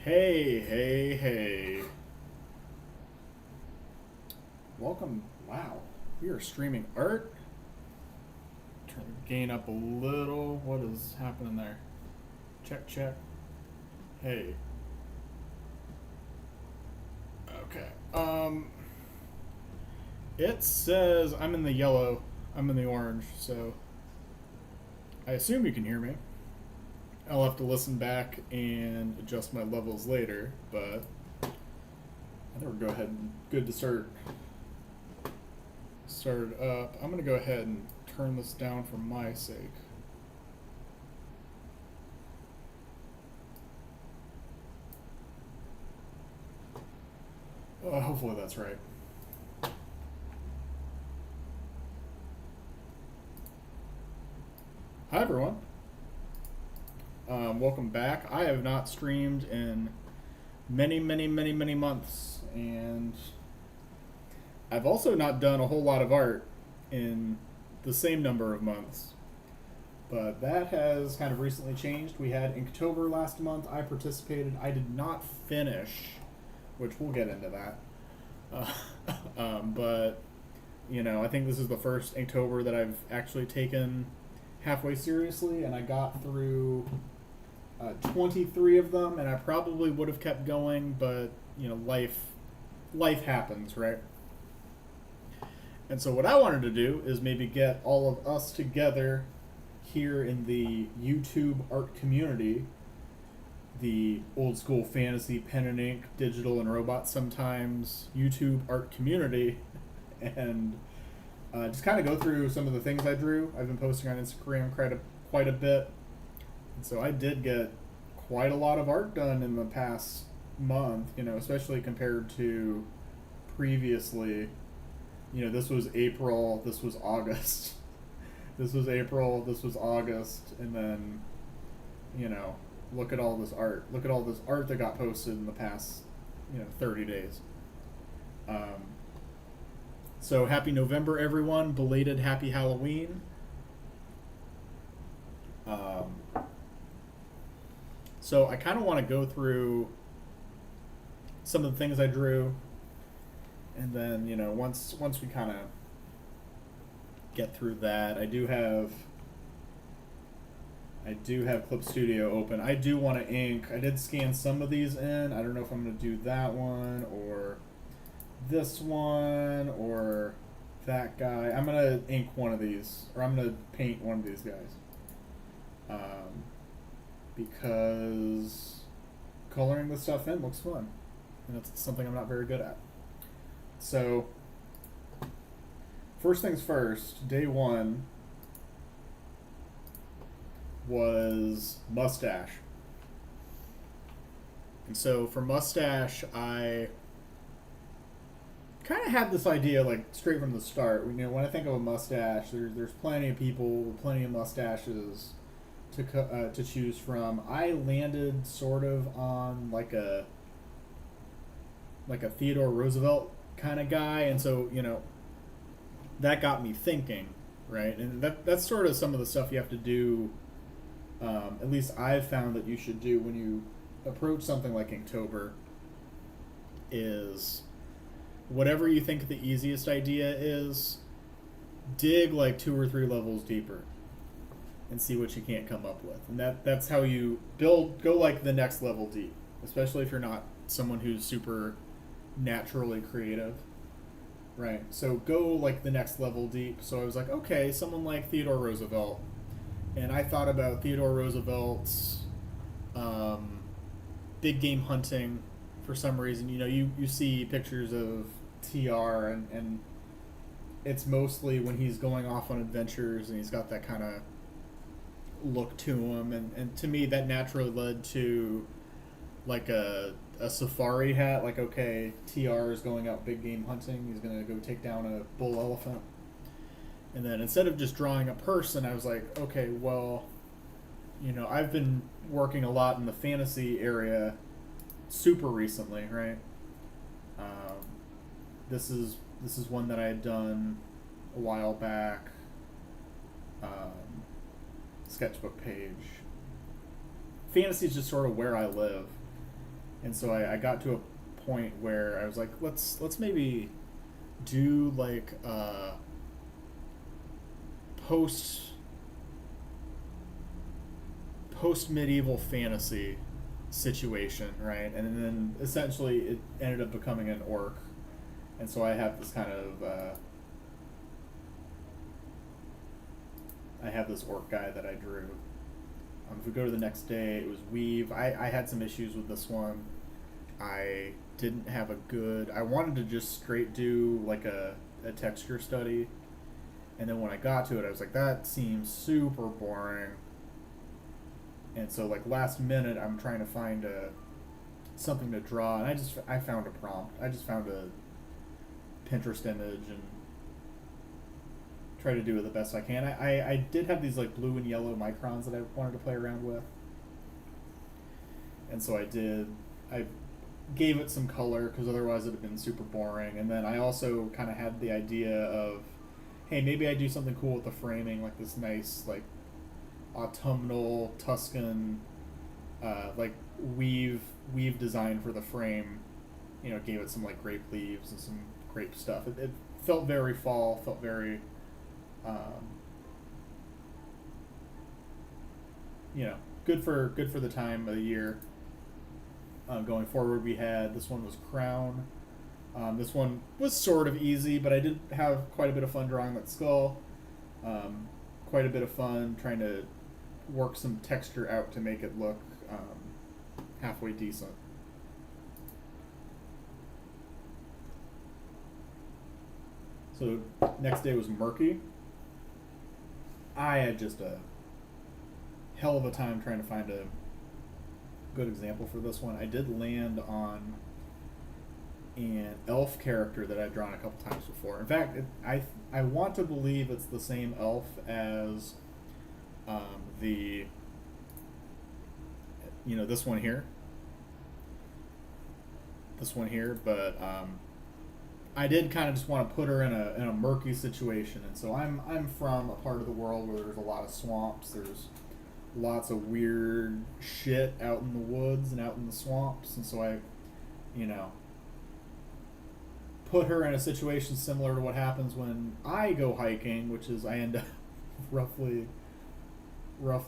Hey, hey, hey. Welcome. Wow. We are streaming art. Turn the gain up a little. What is happening there? Check, check. Hey. Okay. It says I'm in the yellow. I'm in the orange, so I assume you can hear me. I'll have to listen back and adjust my levels later, but I think we'll go ahead and good to start it up. I'm gonna go ahead and turn this down for my sake. Hopefully that's right. Hi everyone. Welcome back. I have not streamed in many months, and I've also not done a whole lot of art in the same number of months. But that has kind of recently changed. We had Inktober last month. I participated. I did not finish, which we'll get into that. But, I think this is the first Inktober that I've actually taken halfway seriously, and I got through 23 of them, and I probably would have kept going, but, life happens, right? And so what I wanted to do is maybe get all of us together here in the YouTube art community, the old school fantasy pen and ink, digital and robot sometimes YouTube art community, and just kind of go through some of the things I drew. I've been posting on Instagram quite a bit, and so I did get quite a lot of art done in the past month, especially compared to previously. This was April, this was August. This was April, this was August, and then, look at all this art. Look at all this art that got posted in the past, 30 days. So happy November, everyone. Belated happy Halloween. So I kind of want to go through some of the things I drew, and then once we kind of get through that, I do have Clip Studio open. I do want to ink. I did scan some of these in. I don't know if I'm going to do that one or this one or that guy. I'm going to ink one of these, or I'm going to paint one of these guys. Because coloring this stuff in looks fun, and it's something I'm not very good at. So, first things first, day one was mustache. And so for mustache, I kind of had this idea like straight from the start. When I think of a mustache, there's plenty of people with plenty of mustaches to choose from. I landed sort of on like a Theodore Roosevelt kind of guy, and so that got me thinking, right? And that's sort of some of the stuff you have to do. At least I've found that you should do when you approach something like Inktober is whatever you think the easiest idea is, dig like 2 or 3 levels deeper and see what you can't come up with. And that's how you go like the next level deep, especially if you're not someone who's super naturally creative, right? So go like the next level deep. So I was like, okay, someone like Theodore Roosevelt. And I thought about Theodore Roosevelt's big game hunting for some reason. You see pictures of TR, and it's mostly when he's going off on adventures, and he's got that kind of look to him. And to me, that naturally led to like a safari hat. Like, okay, TR is going out big game hunting. He's going to go take down a bull elephant. And then instead of just drawing a person, I was like, okay, well, I've been working a lot in the fantasy area super recently, right? This is one that I had done a while back. Sketchbook page. Fantasy is just sort of where I live. And so I got to a point where I was like, let's maybe do like a post post medieval fantasy situation, right? And then essentially it ended up becoming an orc, and so I have this kind of I have this orc guy that I drew. If we go to the next day, it was weave. I had some issues with this one. I didn't have a good. I wanted to just straight do like a texture study, and then when I got to it, I was like, that seems super boring. And so like last minute, I'm trying to find something to draw, and I found a prompt. I just found a Pinterest image and try to do it the best I can. I did have these like blue and yellow microns that I wanted to play around with, and so I did. I gave it some color because otherwise it'd have been super boring. And then I also kind of had the idea of, hey, maybe I do something cool with the framing, like this nice like autumnal Tuscan like weave design for the frame. You know, gave it some like grape leaves and some grape stuff. It felt very fall. Felt very um, you know, good for the time of the year. Going forward, we had this one was Crown. This one was sort of easy, but I did have quite a bit of fun drawing that skull. Quite a bit of fun trying to work some texture out to make it look halfway decent. So next day was Murky. I had just a hell of a time trying to find a good example for this one. I did land on an elf character that I've drawn a couple times before. In fact, I want to believe it's the same elf as the this one here. But I did kind of just want to put her in a murky situation, and so I'm from a part of the world where there's a lot of swamps. There's lots of weird shit out in the woods and out in the swamps, and so I, put her in a situation similar to what happens when I go hiking, which is I end up roughly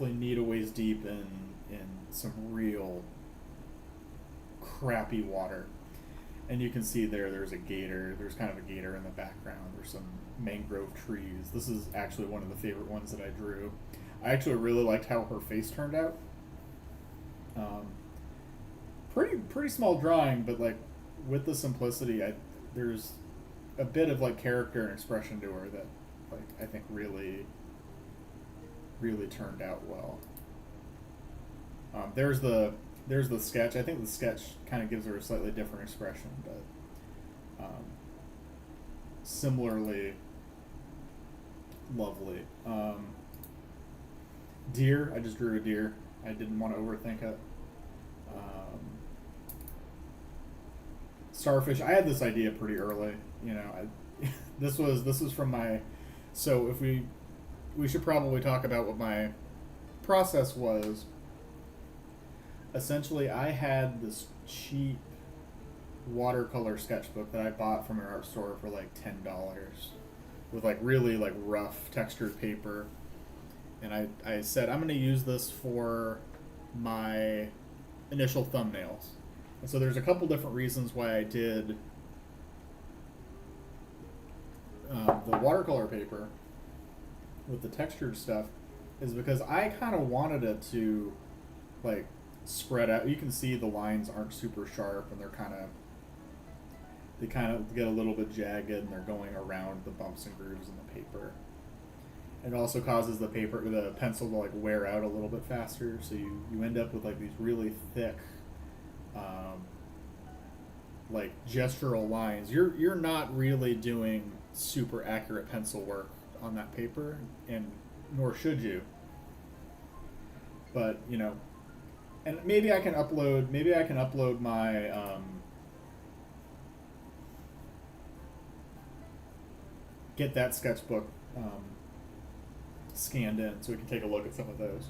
knee to waist deep in some real crappy water. And you can see there's a gator. There's kind of a gator in the background. There's some mangrove trees. This is actually one of the favorite ones that I drew. I actually really liked how her face turned out. Pretty small drawing, but like with the simplicity, there's a bit of like character and expression to her that like I think really turned out well. There's the sketch. I think the sketch kind of gives her a slightly different expression, but similarly lovely. Deer. I just drew a deer. I didn't want to overthink it. Starfish. I had this idea pretty early. This was from my. So if we should probably talk about what my process was. Essentially, I had this cheap watercolor sketchbook that I bought from an art store for like $10, with like really like rough textured paper. And I said, I'm going to use this for my initial thumbnails. And so there's a couple different reasons why I did the watercolor paper with the textured stuff, is because I kind of wanted it to like spread out. You can see the lines aren't super sharp, and they kind of get a little bit jagged, and they're going around the bumps and grooves in the paper. It also causes the pencil to like wear out a little bit faster, so you end up with like these really thick like gestural lines. You're not really doing super accurate pencil work on that paper, and nor should you. But and maybe I can upload my get that sketchbook scanned in so we can take a look at some of those.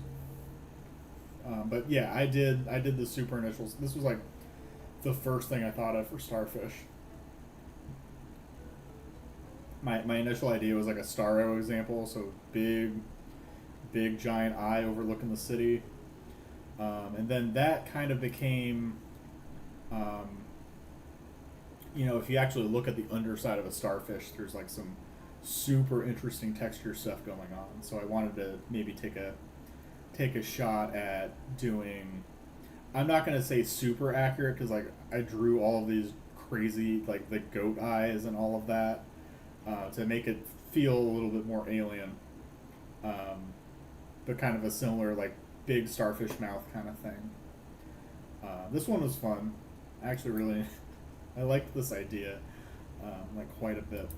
But yeah, I did the super initials. This was like the first thing I thought of for starfish. My initial idea was like a star arrow example, so big giant eye overlooking the city, and then that kind of became, um, if you actually look at the underside of a starfish, there's like some super interesting texture stuff going on. So I wanted to maybe take a shot at doing. I'm not gonna say super accurate because like I drew all of these crazy like the goat eyes and all of that to make it feel a little bit more alien, but kind of a similar like big starfish mouth kind of thing. This one was fun. I actually really I liked this idea like quite a bit.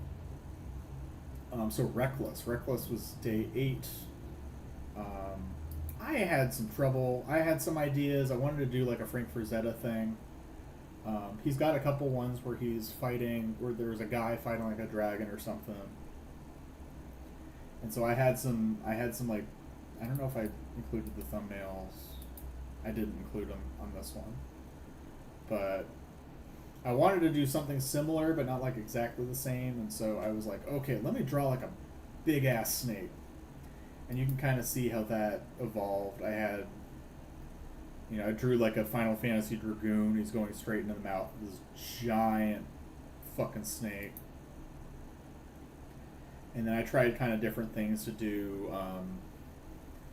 So Reckless was day 8. I had some trouble. I had some ideas. I wanted to do like a Frank Frazetta thing. He's got a couple ones where he's fighting, where there's a guy fighting like a dragon or something. And so I had some like, I don't know if I included the thumbnails. I didn't include them on this one. But I wanted to do something similar, but not like exactly the same. And so I was like, okay, let me draw like a big ass snake. And you can kind of see how that evolved. I had, I drew like a Final Fantasy Dragoon. He's going straight into the mouth of this giant fucking snake. And then I tried kind of different things to do.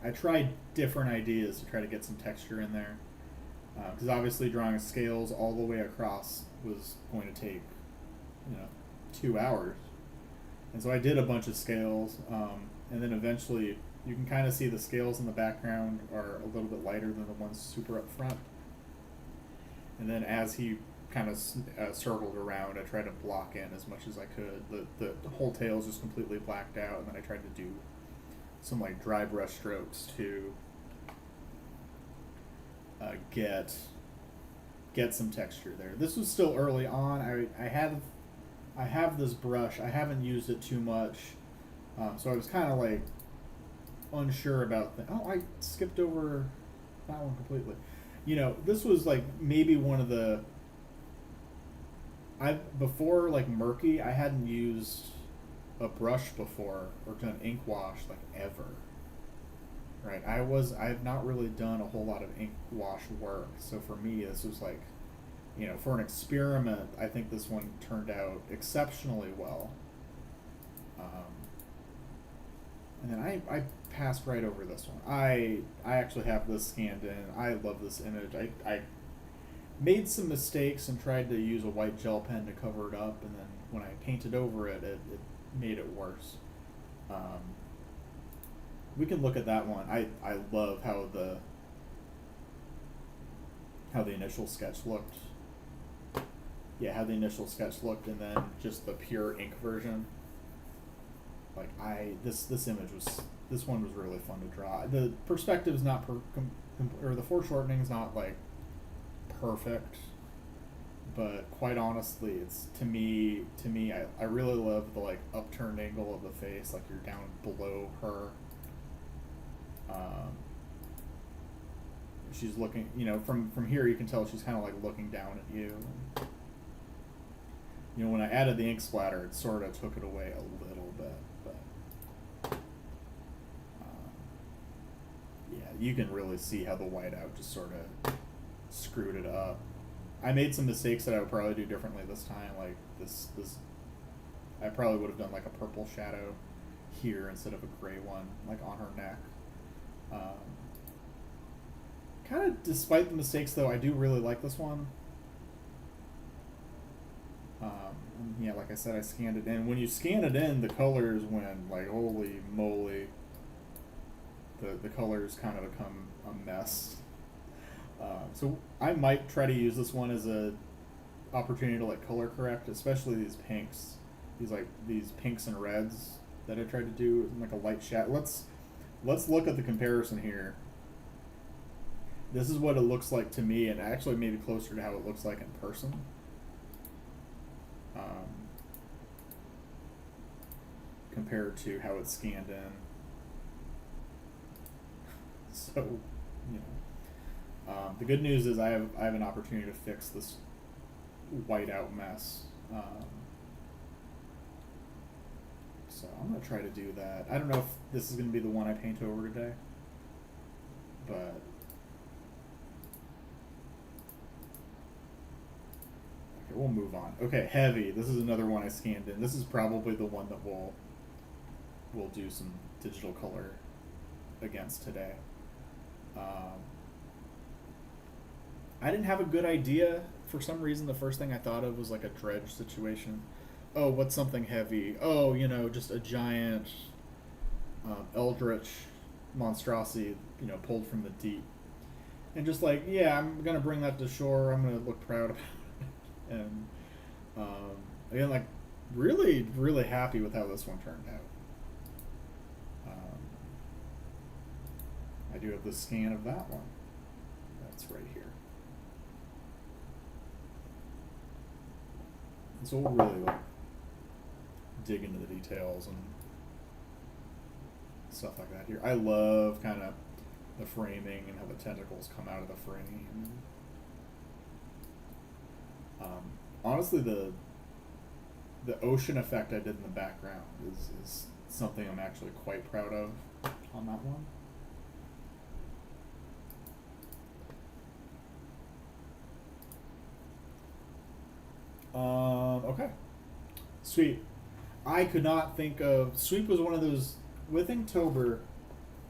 I tried different ideas to try to get some texture in there. Because obviously drawing scales all the way across was going to take, 2 hours. And so I did a bunch of scales. And then eventually you can kind of see the scales in the background are a little bit lighter than the ones super up front. And then as he kind of circled around, I tried to block in as much as I could. The whole tail is just completely blacked out, and then I tried to do some like dry brush strokes to get some texture there. This was still early on. I have this brush. I haven't used it too much. So I was kind of like unsure about I skipped over that one completely. This was like maybe one of the before like Murky, I hadn't used a brush before or done ink wash like ever. Right? I've not really done a whole lot of ink wash work. So for me this was like, for an experiment, I think this one turned out exceptionally well. And then I passed right over this one. I actually have this scanned in. I love this image. I made some mistakes and tried to use a white gel pen to cover it up, and then when I painted over it, it made it worse. We can look at that one. I love how the initial sketch looked. Yeah, how the initial sketch looked, and then just the pure ink version. Like this image this one was really fun to draw. The perspective's not or the foreshortening's not like perfect, but quite honestly, it's to me I really love the like upturned angle of the face, like you're down below her. She's looking, from here you can tell she's kind of like looking down at you. When I added the ink splatter, it sort of took it away a little bit, but yeah, you can really see how the whiteout just sort of screwed it up. I made some mistakes that I would probably do differently this time. Like this, I probably would have done like a purple shadow here instead of a gray one, like on her neck. Kind of despite the mistakes, though, I do really like this one. And yeah, like I said, I scanned it in. When you scan it in, the colors went like, holy moly. The colors kind of become a mess. So I might try to use this one as a opportunity to like color correct, especially these pinks. These pinks and reds that I tried to do like a light shadow. Let's look at the comparison here. This is what it looks like to me, and actually maybe closer to how it looks like in person. Compared to how it's scanned in. So, the good news is I have an opportunity to fix whiteout mess. So I'm going to try to do that. I don't know if this is going to be the one I paint over today, but okay, we'll move on. Okay, heavy. This is another one I scanned in. This is probably the one that we'll do some digital color against today. I didn't have a good idea. For some reason, the first thing I thought of was like a dredge situation. Oh, what's something heavy? Oh, just a giant eldritch monstrosity, pulled from the deep. And just like, yeah, I'm going to bring that to shore. I'm going to look proud about it. And again, like, really, really happy with how this one turned out. I do have the scan of that one. That's right here. And so we'll really like dig into the details and stuff like that here. I love kind of the framing and how the tentacles come out of the frame. Honestly, the ocean effect I did in the background is something I'm actually quite proud of on that one. Okay. Sweep. I could not think of... Sweep was one of those... With Inktober,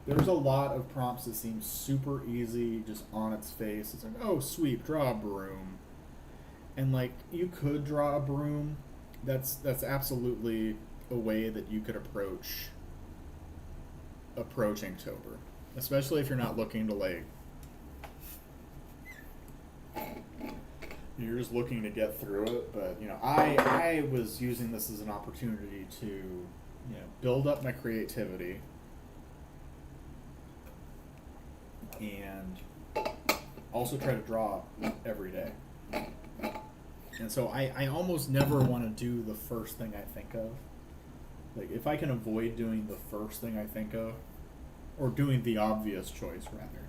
there's a lot of prompts that seem super easy, just on its face. It's like, oh, sweep, draw a broom. And, like, you could draw a broom. That's absolutely a way that you could approach Inktober. Especially if you're not looking to, like... You're just looking to get through it, but I was using this as an opportunity to build up my creativity and also try to draw every day. And so I almost never want to do the first thing I think of. Like, if I can avoid doing the first thing I think of, or doing the obvious choice rather,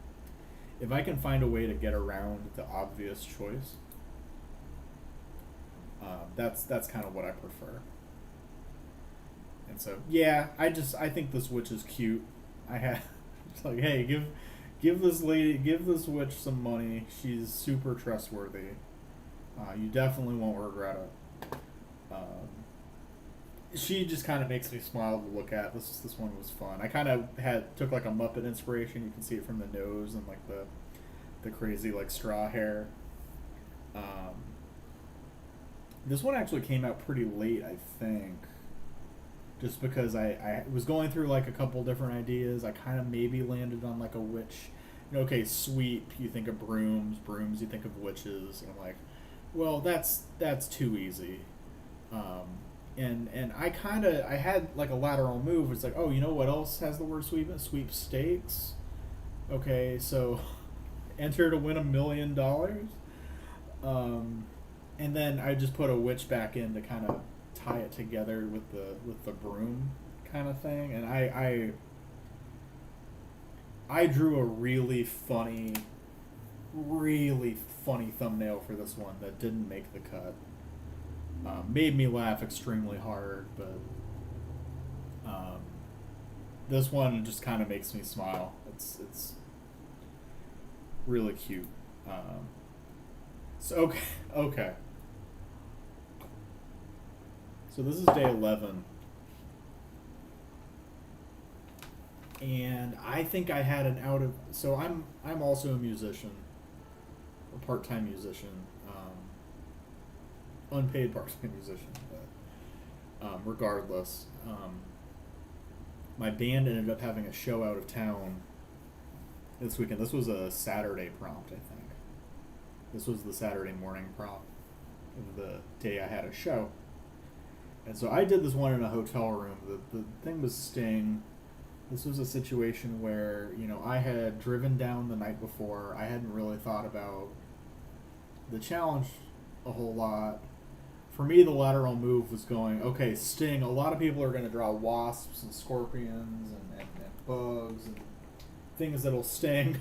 if I can find a way to get around the obvious choice, that's kind of what I prefer. And so, yeah, I think this witch is cute. It's like, hey, give this witch some money. She's super trustworthy. You definitely won't regret it. She just kind of makes me smile to look at. This one was fun. I kind of took like a Muppet inspiration. You can see it from the nose and like the crazy like straw hair. This one actually came out pretty late, I think. Just because I was going through like a couple different ideas. I kind of maybe landed on like a witch. Okay, sweep, you think of brooms you think of witches. And I'm like, well, that's too easy. And I had like a lateral move. It's like, oh, you know what else has the word sweep in? Sweepstakes. Okay, so enter to win $1 million. And then I just put a witch back in to kind of tie it together with the broom kind of thing. And I drew a really funny thumbnail for this one that didn't make the cut. Made me laugh extremely hard, but this one just kind of makes me smile. It's really cute. So okay. So this is day 11. And I think I had so I'm also a musician, a part-time musician, unpaid part-time musician, but regardless, my band ended up having a show out of town this weekend. This was a Saturday prompt, I think. This was the Saturday morning prompt of the day I had a show. And so I did this one in a hotel room. The thing was Sting. This was a situation where, I had driven down the night before. I hadn't really thought about the challenge a whole lot. For me, the lateral move was going, okay, Sting, a lot of people are going to draw wasps and scorpions and bugs and things that'll sting.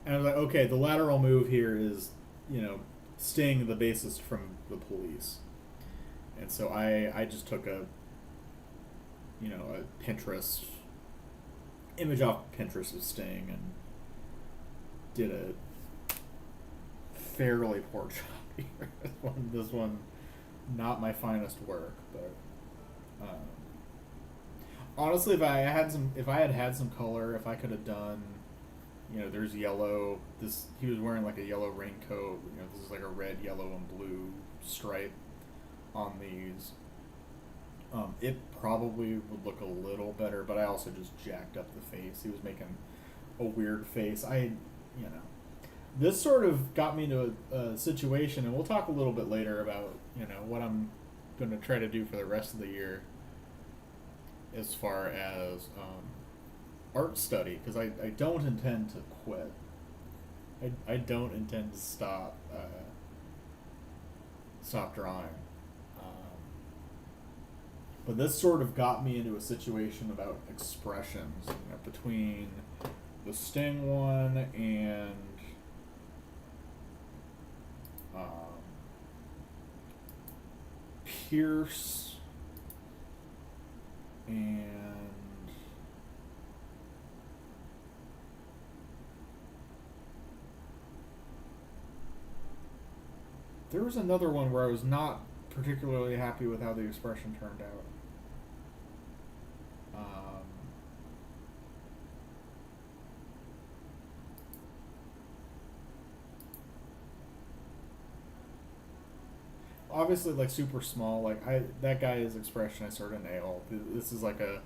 And I was like, okay, the lateral move here is, Sting, the bassist from the Police. And so I just took a Pinterest image off Pinterest of Sting and did a fairly poor job here. This one, not my finest work, but honestly, if I had had some color, if I could have done, there's yellow. He was wearing like a yellow raincoat. This is like a red, yellow, and blue stripe on these. It probably would look a little better, but I also just jacked up the face. He was making a weird face. This sort of got me into a situation, and we'll talk a little bit later about, what I'm going to try to do for the rest of the year as far as art study, because I don't intend to quit. I don't intend to stop drawing. But this sort of got me into a situation about expressions, between the Sting one and Pierce and there was another one where I was not particularly happy with how the expression turned out. Obviously, like, super small. Like, that guy's expression I sort of nailed. This is like a,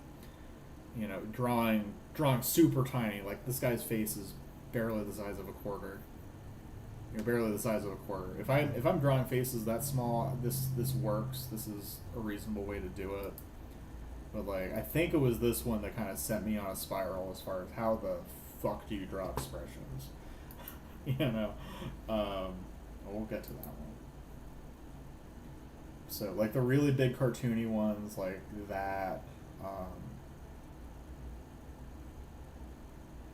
drawing super tiny. Like, this guy's face is barely the size of a quarter. Barely the size of a quarter. If I'm drawing faces that small, this works. This is a reasonable way to do it. But, like, I think it was this one that kind of sent me on a spiral as far as how the fuck do you draw expressions. We'll get to that one. So, like, the really big cartoony ones, like that,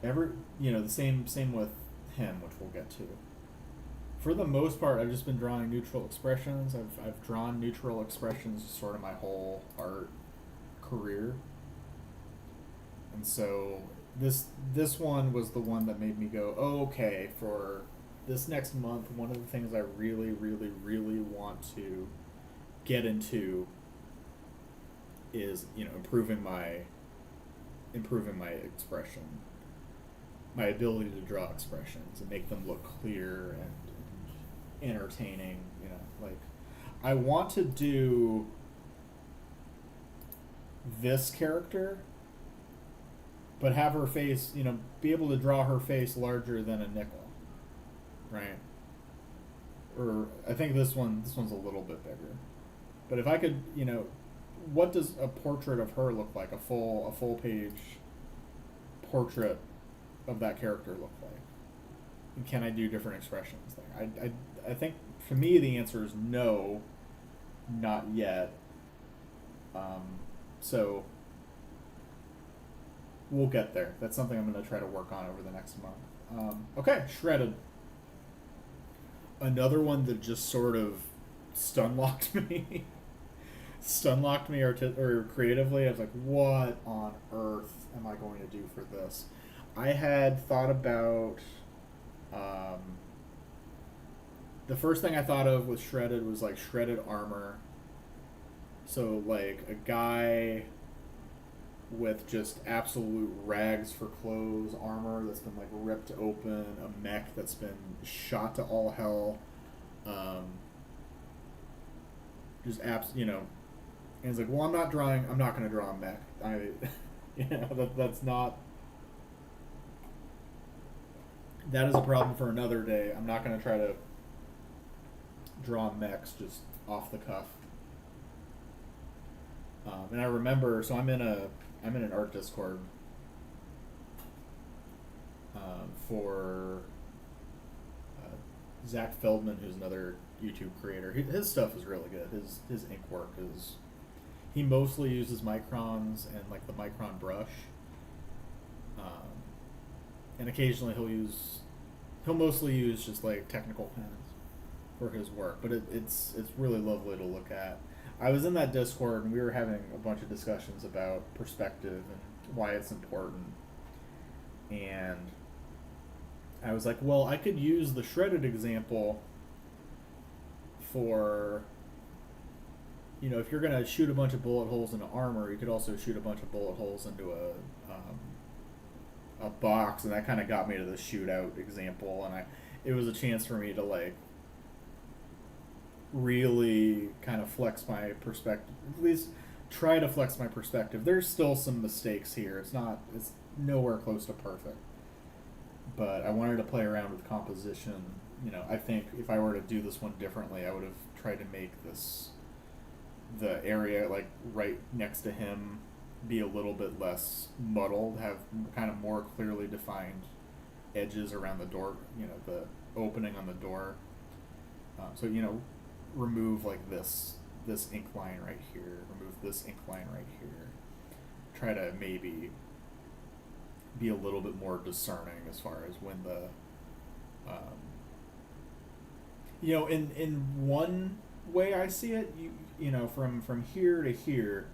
the same with him, which we'll get to. For the most part, I've just been drawing neutral expressions. I've drawn neutral expressions sort of my whole art career. And so this one was the one that made me go, oh, okay, for this next month, one of the things I really, really, really want to get into is improving my expression, my ability to draw expressions and make them look clear and entertaining. Like, I want to do this character, but have her face, be able to draw her face larger than a nickel, right? Or I think this one's a little bit bigger. But if I could, what does a portrait of her look like? A full page portrait of that character look like? And can I do different expressions there? I think for me the answer is no, not yet. So we'll get there. That's something I'm going to try to work on over the next month. Okay, Shredded. Another one that just sort of stun-locked me. Or creatively. I was like, what on earth am I going to do for this? I had thought about... the first thing I thought of with Shredded was, like, shredded armor. So, like, a guy with just absolute rags for clothes, armor that's been, like, ripped open, a mech that's been shot to all hell. And it's like, well, I'm not going to draw a mech. That's not... That is a problem for another day. I'm not going to try to draw mechs just off the cuff. And I remember, so I'm in an art Discord for Zach Feldman, who's another YouTube creator. His stuff is really good. His ink work is... He mostly uses microns and, like, the micron brush. And occasionally he'll mostly use just, like, technical pens for his work, but it's really lovely to look at. I was in that Discord and we were having a bunch of discussions about perspective and why it's important. And I was like, well, I could use the shredded example for, if you're gonna shoot a bunch of bullet holes into armor, you could also shoot a bunch of bullet holes into a box, and that kind of got me to the shootout example, and it was a chance for me to like really kind of flex my perspective, at least try to flex my perspective. There's still some mistakes here. It's nowhere close to perfect, but I wanted to play around with composition. I think if I were to do this one differently, I would have tried to make the area like right next to him be a little bit less muddled, have kind of more clearly defined edges around the door, the opening on the door. So remove like this ink line right here, remove this ink line right here. Try to maybe be a little bit more discerning as far as when the in one way I see it, from here to here,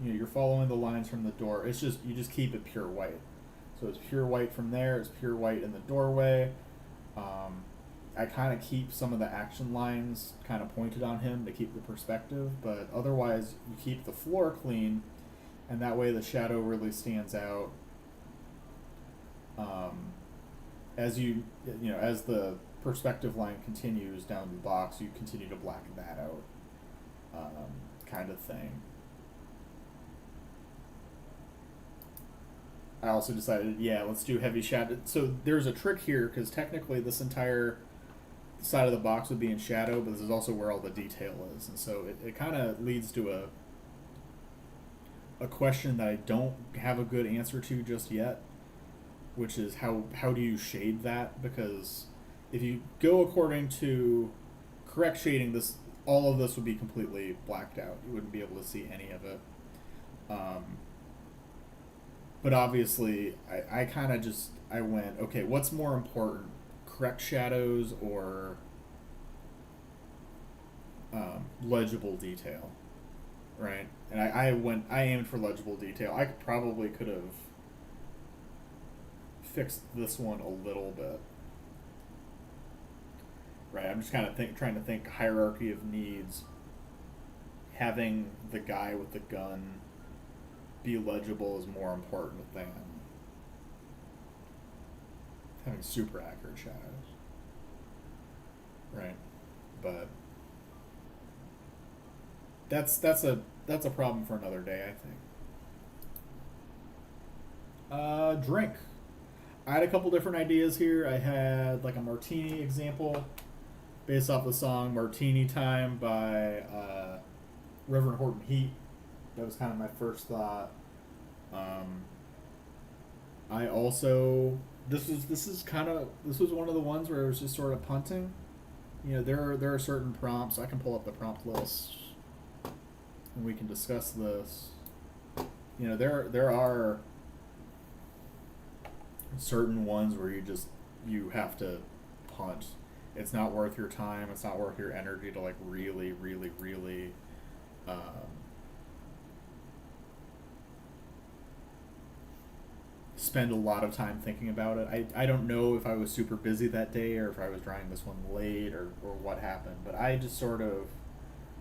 you're following the lines from the door. It's just you just keep it pure white. So it's pure white from there. It's pure white in the doorway. I kind of keep some of the action lines kind of pointed on him to keep the perspective, but otherwise you keep the floor clean, and that way the shadow really stands out. As as the perspective line continues down the box, you continue to blacken that out, kind of thing. I also decided, let's do heavy shadow. So there's a trick here, because technically this entire side of the box would be in shadow, but this is also where all the detail is. And so it kind of leads to a question that I don't have a good answer to just yet, which is how do you shade that? Because if you go according to correct shading, all of this would be completely blacked out. You wouldn't be able to see any of it. But obviously, I kind of I went, okay, what's more important, correct shadows or legible detail, right? And I aimed for legible detail. I probably could have fixed this one a little bit, right? I'm just kind of trying to think hierarchy of needs. Having the guy with the gun be legible is more important than having super accurate shadows, right? But that's a problem for another day, I think. Drink. I had a couple different ideas here. I had like a martini example based off the song "Martini Time" by Reverend Horton Heat. That was kind of my first thought. I also this was one of the ones where it was just sort of punting. There are certain prompts. I can pull up the prompt list and we can discuss this. There are certain ones where you have to punt. It's not worth your time. It's not worth your energy to like really, really, really spend a lot of time thinking about it. I don't know if I was super busy that day or if I was drawing this one late or what happened, but I just sort of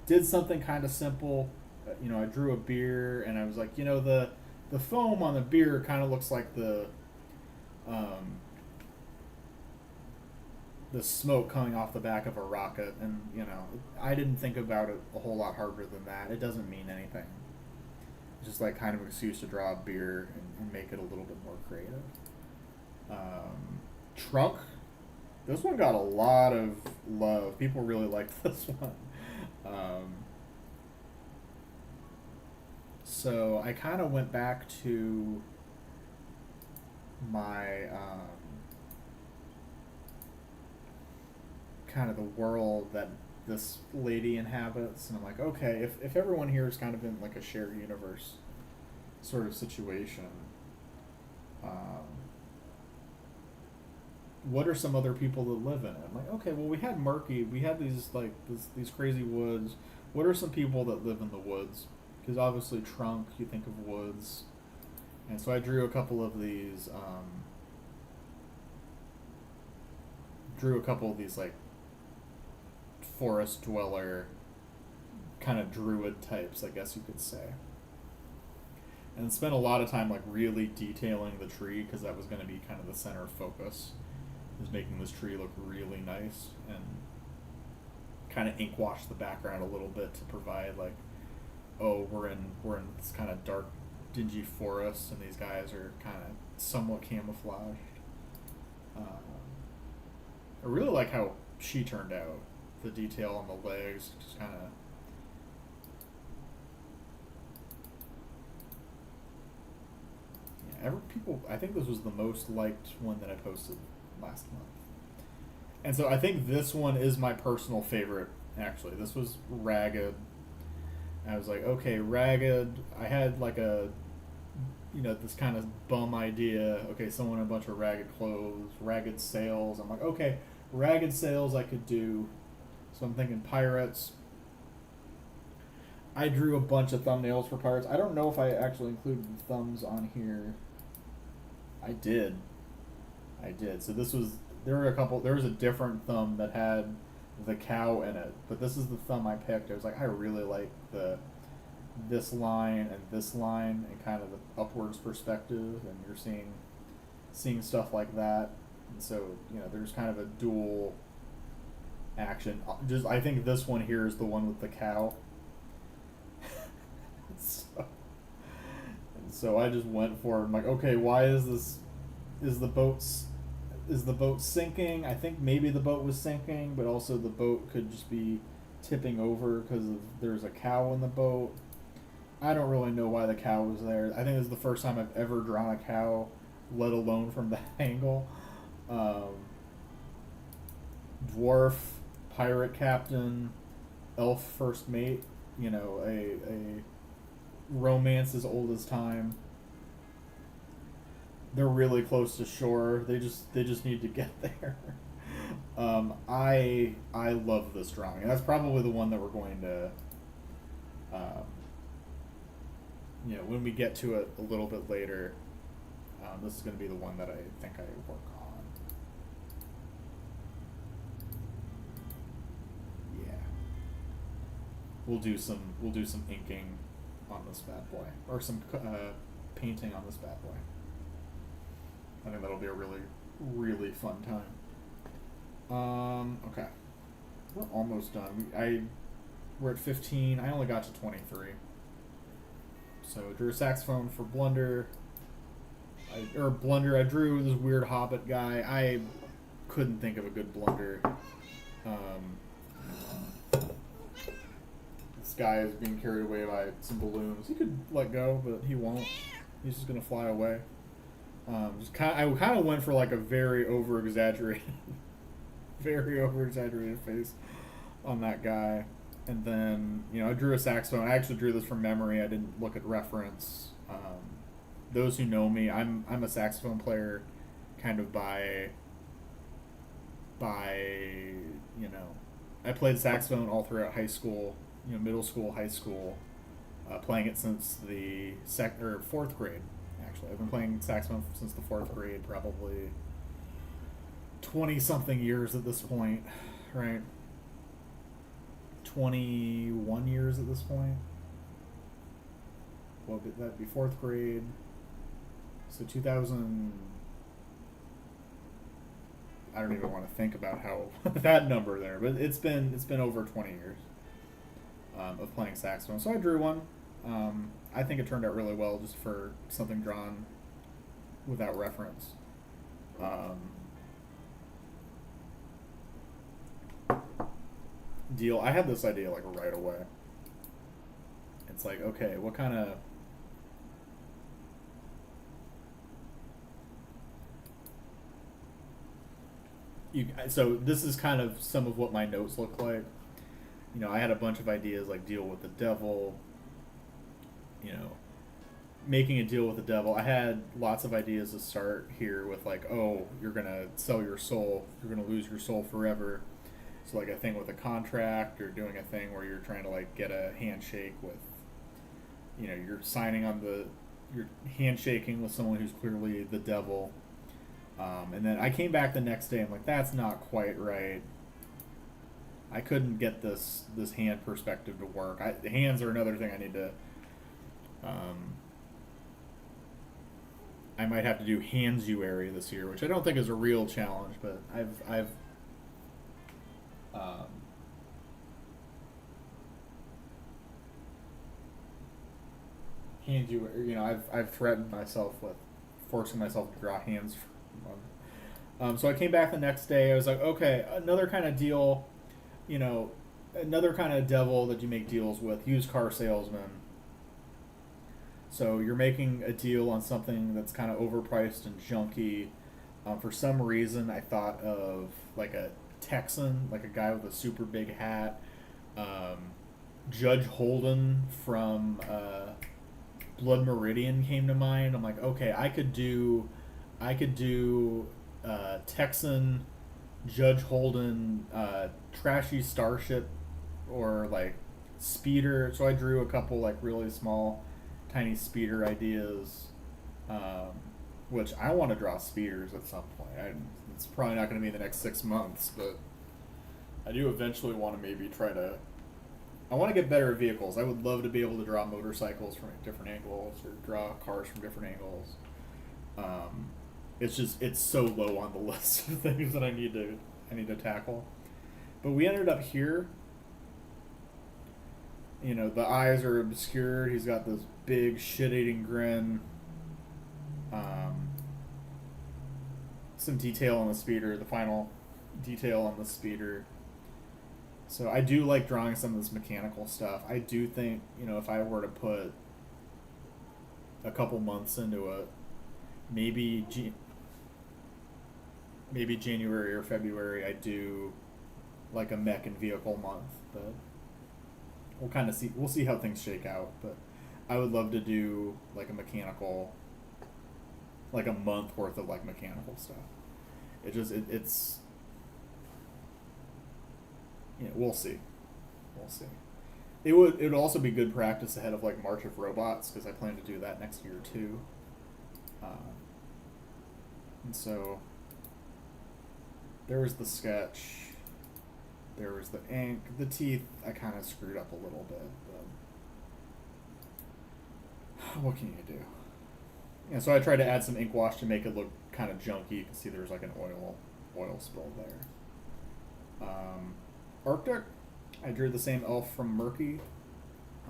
did something kind of simple. I drew a beer and I was like, the foam on the beer kind of looks like the smoke coming off the back of a rocket, and I didn't think about it a whole lot harder than that. It doesn't mean anything. It's just like kind of an excuse to draw a beer and make it a little bit more creative. Trunk. This one got a lot of love. People really liked this one. So I kind of went back to my kind of the world that this lady inhabits, and I'm like, okay, if everyone here is kind of in like a shared universe sort of situation, what are some other people that live in it? I'm like, okay, well, we had murky, we had these crazy woods. What are some people that live in the woods? Because obviously, trunk, you think of woods, and so I drew a couple of these. Drew a couple of these like forest dweller, kind of druid types, I guess you could say. And spent a lot of time like really detailing the tree because that was going to be kind of the center of focus, is making this tree look really nice and kind of ink wash the background a little bit to provide like, oh, we're in this kind of dark, dingy forest, and these guys are kind of somewhat camouflaged. I really like how she turned out. The detail on the legs, just kind of. Yeah, people. I think this was the most liked one that I posted last month, and so I think this one is my personal favorite. Actually, this was Ragged. I was like, okay, Ragged. I had like a, this kind of bum idea. Okay, someone in a bunch of ragged clothes, ragged sails. I'm like, okay, ragged sails I could do. So I'm thinking pirates. I drew a bunch of thumbnails for pirates. I don't know if I actually included the thumbs on here. I did. So there was a different thumb that had the cow in it, but this is the thumb I picked. I was like, I really like this line and kind of the upwards perspective, and you're seeing stuff like that. And so, there's kind of a dual action. I think this one here is the one with the cow. so I just went for it. I'm like, okay, why is the boat sinking? I think maybe the boat was sinking, but also the boat could just be tipping over because there's a cow in the boat. I don't really know why the cow was there. I think this is the first time I've ever drawn a cow, let alone from that angle. Dwarf, pirate captain, elf first mate, a romance as old as time. They're really close to shore. They just need to get there. I love this drawing, and that's probably the one that we're going to, when we get to it a little bit later. This is going to be the one that I think I work on. Yeah. We'll do some inking on this bad boy, or some painting on this bad boy. I think that'll be a really, really fun time. Okay. We're almost done. We're at 15. I only got to 23. So I drew a saxophone for Blunder. I drew this weird hobbit guy. I couldn't think of a good Blunder. This guy is being carried away by some balloons. He could let go, but he won't. He's just gonna fly away. I kind of went for like a very over exaggerated face on that guy, and then I drew a saxophone. I actually drew this from memory. I didn't look at reference. Those who know me, I'm a saxophone player, kind of by I played saxophone all throughout high school, middle school, high school, playing it since the fourth grade. Actually, I've been playing saxophone since the fourth grade, probably 20-something years at this point, right? 21 years at this point. Well, that'd be fourth grade. So 2000. I don't even want to think about how that number there, but it's been over 20 years of playing saxophone. So I drew one. I think it turned out really well, just for something drawn without reference. Deal. I had this idea like right away. It's like, okay, what kind of so this is kind of some of what my notes look like. I had a bunch of ideas like deal with the devil, making a deal with the devil. I had lots of ideas to start here with like, oh, you're gonna sell your soul, you're gonna lose your soul forever. So like a thing with a contract, or doing a thing where you're trying to like get a handshake with, you're signing on you're handshaking with someone who's clearly the devil. And then I came back the next day. I'm like, that's not quite right. I couldn't get this hand perspective to work. Hands are another thing I need to. I might have to do Hansuary this year, which I don't think is a real challenge, but I've um, Hansuary. I've threatened myself with forcing myself to draw hands for a month. So I came back the next day. I was like, okay, another kind of deal, you know, another kind of devil that you make deals with, used car salesman. So you're making a deal on something that's kind of overpriced and junky. For some reason, I thought of like a Texan, like a guy with a super big hat. Judge Holden from Blood Meridian came to mind. I'm like, okay, I could do Texan, Judge Holden, trashy starship, or like speeder. So I drew a couple like really small, tiny speeder ideas, which I want to draw speeders at some point. It's probably not going to be in the next 6 months, but I do eventually want to maybe try to. I want to get better at vehicles. I would love to be able to draw motorcycles from different angles, or draw cars from different angles. It's so low on the list of things that I need to tackle. But we ended up here. The eyes are obscured. He's got this big shit-eating grin. Some detail on the speeder, the final detail on the speeder. So I do like drawing some of this mechanical stuff. I do think, if I were to put a couple months into it, maybe January or February, I do like a mech and vehicle month, but we'll kind of see. We'll see how things shake out. But I would love to do like a mechanical, like a month worth of like mechanical stuff. It's we'll see. We'll see. It would also be good practice ahead of like March of Robots, because I plan to do that next year too. And so there was the sketch, there was the ink, the teeth. I kind of screwed up a little bit, but what can you do? And so I tried to add some ink wash to make it look kind of junky. You can see there's like an oil spill there. Arctic, I drew the same elf from Murky.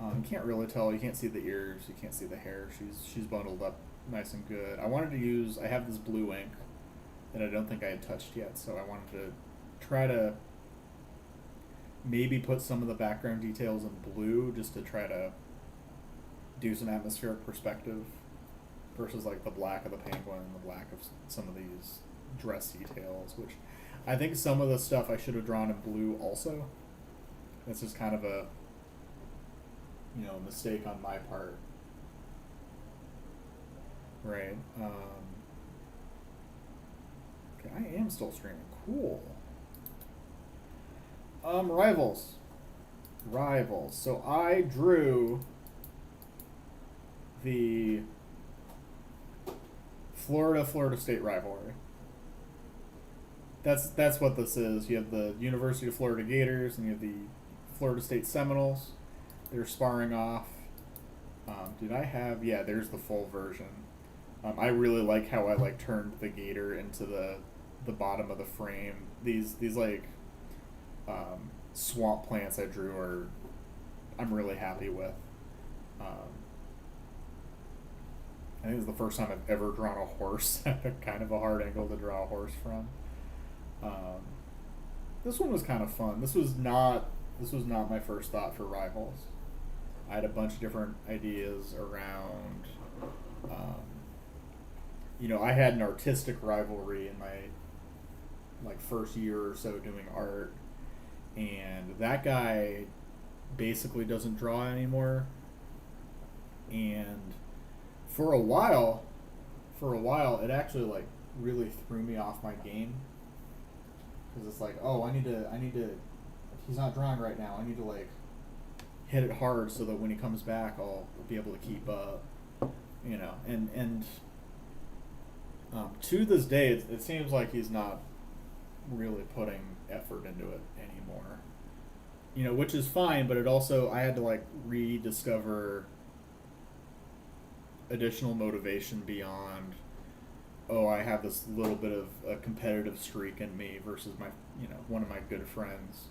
You can't really tell. You can't see the ears. You can't see the hair. She's bundled up nice and good. I have this blue ink that I don't think I had touched yet, so I wanted to try to maybe put some of the background details in blue, just to try to do some atmospheric perspective, versus like the black of the penguin and the black of some of these dress details, which I think some of the stuff I should have drawn in blue also. That's just kind of a mistake on my part. Right. Okay, I am still streaming. Cool. Rivals. So I drew the Florida State rivalry. That's what this is. You have the University of Florida Gators and you have the Florida State Seminoles. They're sparring off. There's the full version. I really like how I turned the gator into the bottom of the frame. These swamp plants I drew I'm really happy with. I think it's the first time I've ever drawn a horse at kind of a hard angle to draw a horse from. This one was kind of fun. This was not my first thought for Rivals. I had a bunch of different ideas around. I had an artistic rivalry in my first year or so doing art, and that guy basically doesn't draw anymore. And for a while, it actually like really threw me off my game because it's like, oh, I need to. He's not drawing right now. I need to like hit it hard so that when he comes back, I'll be able to keep up. You know, and to this day, it seems like he's not really putting effort into it anymore. You know, which is fine, but it also I had to like rediscover additional motivation beyond, oh, I have this little bit of a competitive streak in me versus my, you know, one of my good friends.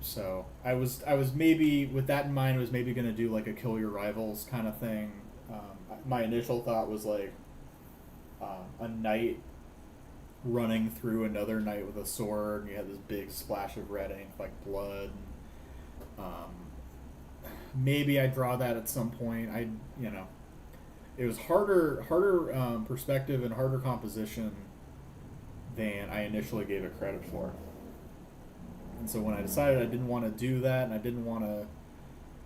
So I was maybe with that in mind, I was maybe gonna do like a kill your rivals kind of thing. My initial thought was like a knight running through another knight with a sword, and you had this big splash of red ink like blood. Maybe I draw that at some point. You know, it was harder perspective and harder composition than I initially gave it credit for. And so when I decided I didn't want to do that, and I didn't want to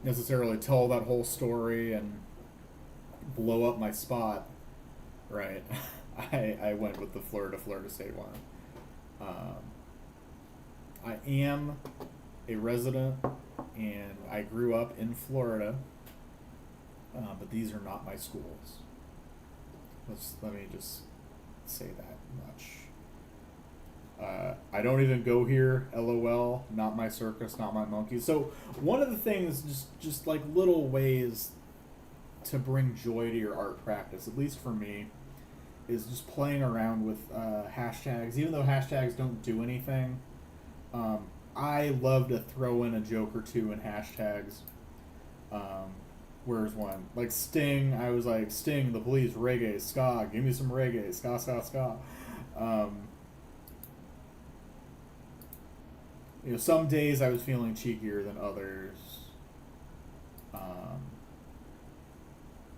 necessarily tell that whole story and blow up my spot, right? I went with the Florida State one. I am a resident, and I grew up in Florida, but these are not my schools. Let me just say that much. I don't even go here, LOL, not my circus, not my monkeys. So one of the things, just like little ways to bring joy to your art practice, at least for me, is just playing around with hashtags. Even though hashtags don't do anything, I love to throw in a joke or two in hashtags. Where's one? Like Sting, I was like, Sting, the police, reggae, ska, give me some reggae, ska, ska, ska. You know, some days I was feeling cheekier than others.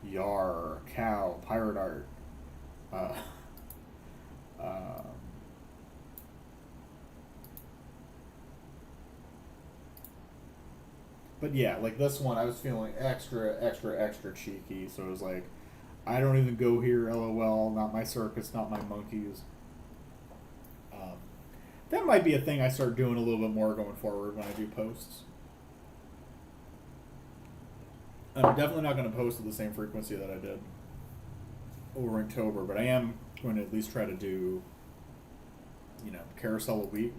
Yar, cow, pirate art. But yeah, like this one, I was feeling extra cheeky. So it was like, I don't even go here, LOL, not my circus, not my monkeys. That might be a thing I start doing a little bit more going forward when I do posts. I'm definitely not going to post at the same frequency that I did over Inktober, but I am going to at least try to do, you know, carousel a week.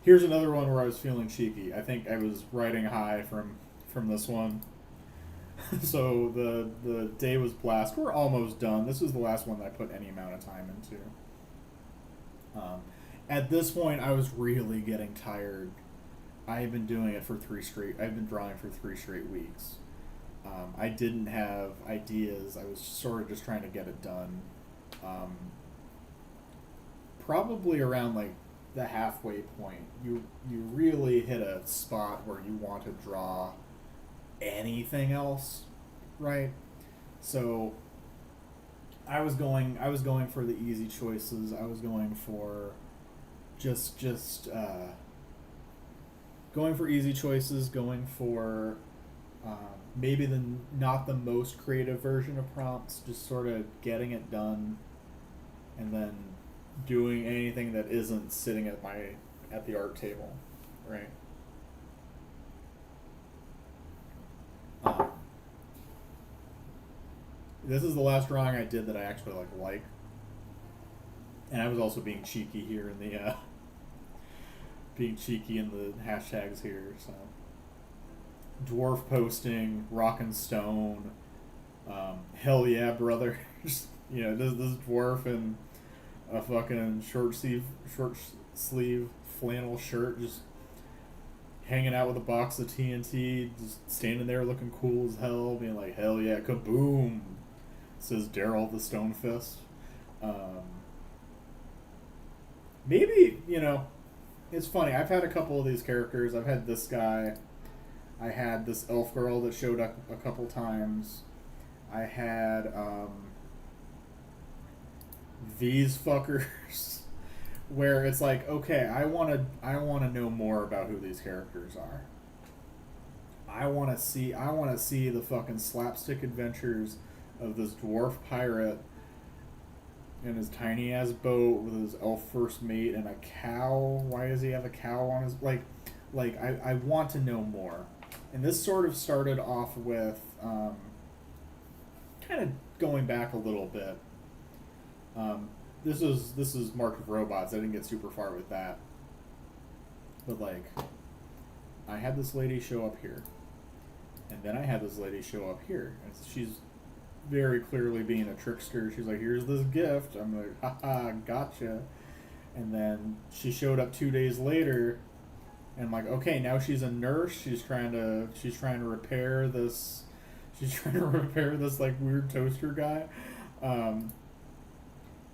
Here's another one where I was feeling cheeky. I think I was riding high from this one. So the day was blast. We're almost done. This was the last one that I put any amount of time into. At this point, I was really getting tired. I've been doing it for I've been drawing for 3 straight weeks. I didn't have ideas. I was sort of just trying to get it done. Probably around like the halfway point, you really hit a spot where you want to draw anything else, right? So I was going for the easy choices. I was going for going for easy choices, going for maybe not the most creative version of prompts, just sort of getting it done, and then doing anything that isn't sitting at the art table, right? This is the last drawing I did that I actually like, and I was also being cheeky here in the hashtags here. So dwarf posting, rock and stone, hell yeah, brother. You know, this dwarf in a fucking short sleeve flannel shirt, just hanging out with a box of TNT, just standing there looking cool as hell, being like, hell yeah, kaboom, says Daryl the Stone Fist. Maybe, you know, it's funny, I've had a couple of these characters. I've had this guy, I had this elf girl that showed up a couple times, I had these fuckers where it's like, okay, I want to know more about who these characters are. I want to see the fucking slapstick adventures of this dwarf pirate in his tiny ass boat with his elf first mate and a cow. Why does he have a cow on his I want to know more. And this sort of started off with kind of going back a little bit. This is Mark of Robots. I didn't get super far with that, but like, I had this lady show up here, and then I had this lady show up here, and she's very clearly being a trickster. She's like, "Here's this gift." I'm like, "Haha, gotcha." And then she showed up 2 days later, and I'm like, "Okay, now she's a nurse. She's trying to repair this. She's trying to repair this like weird toaster guy."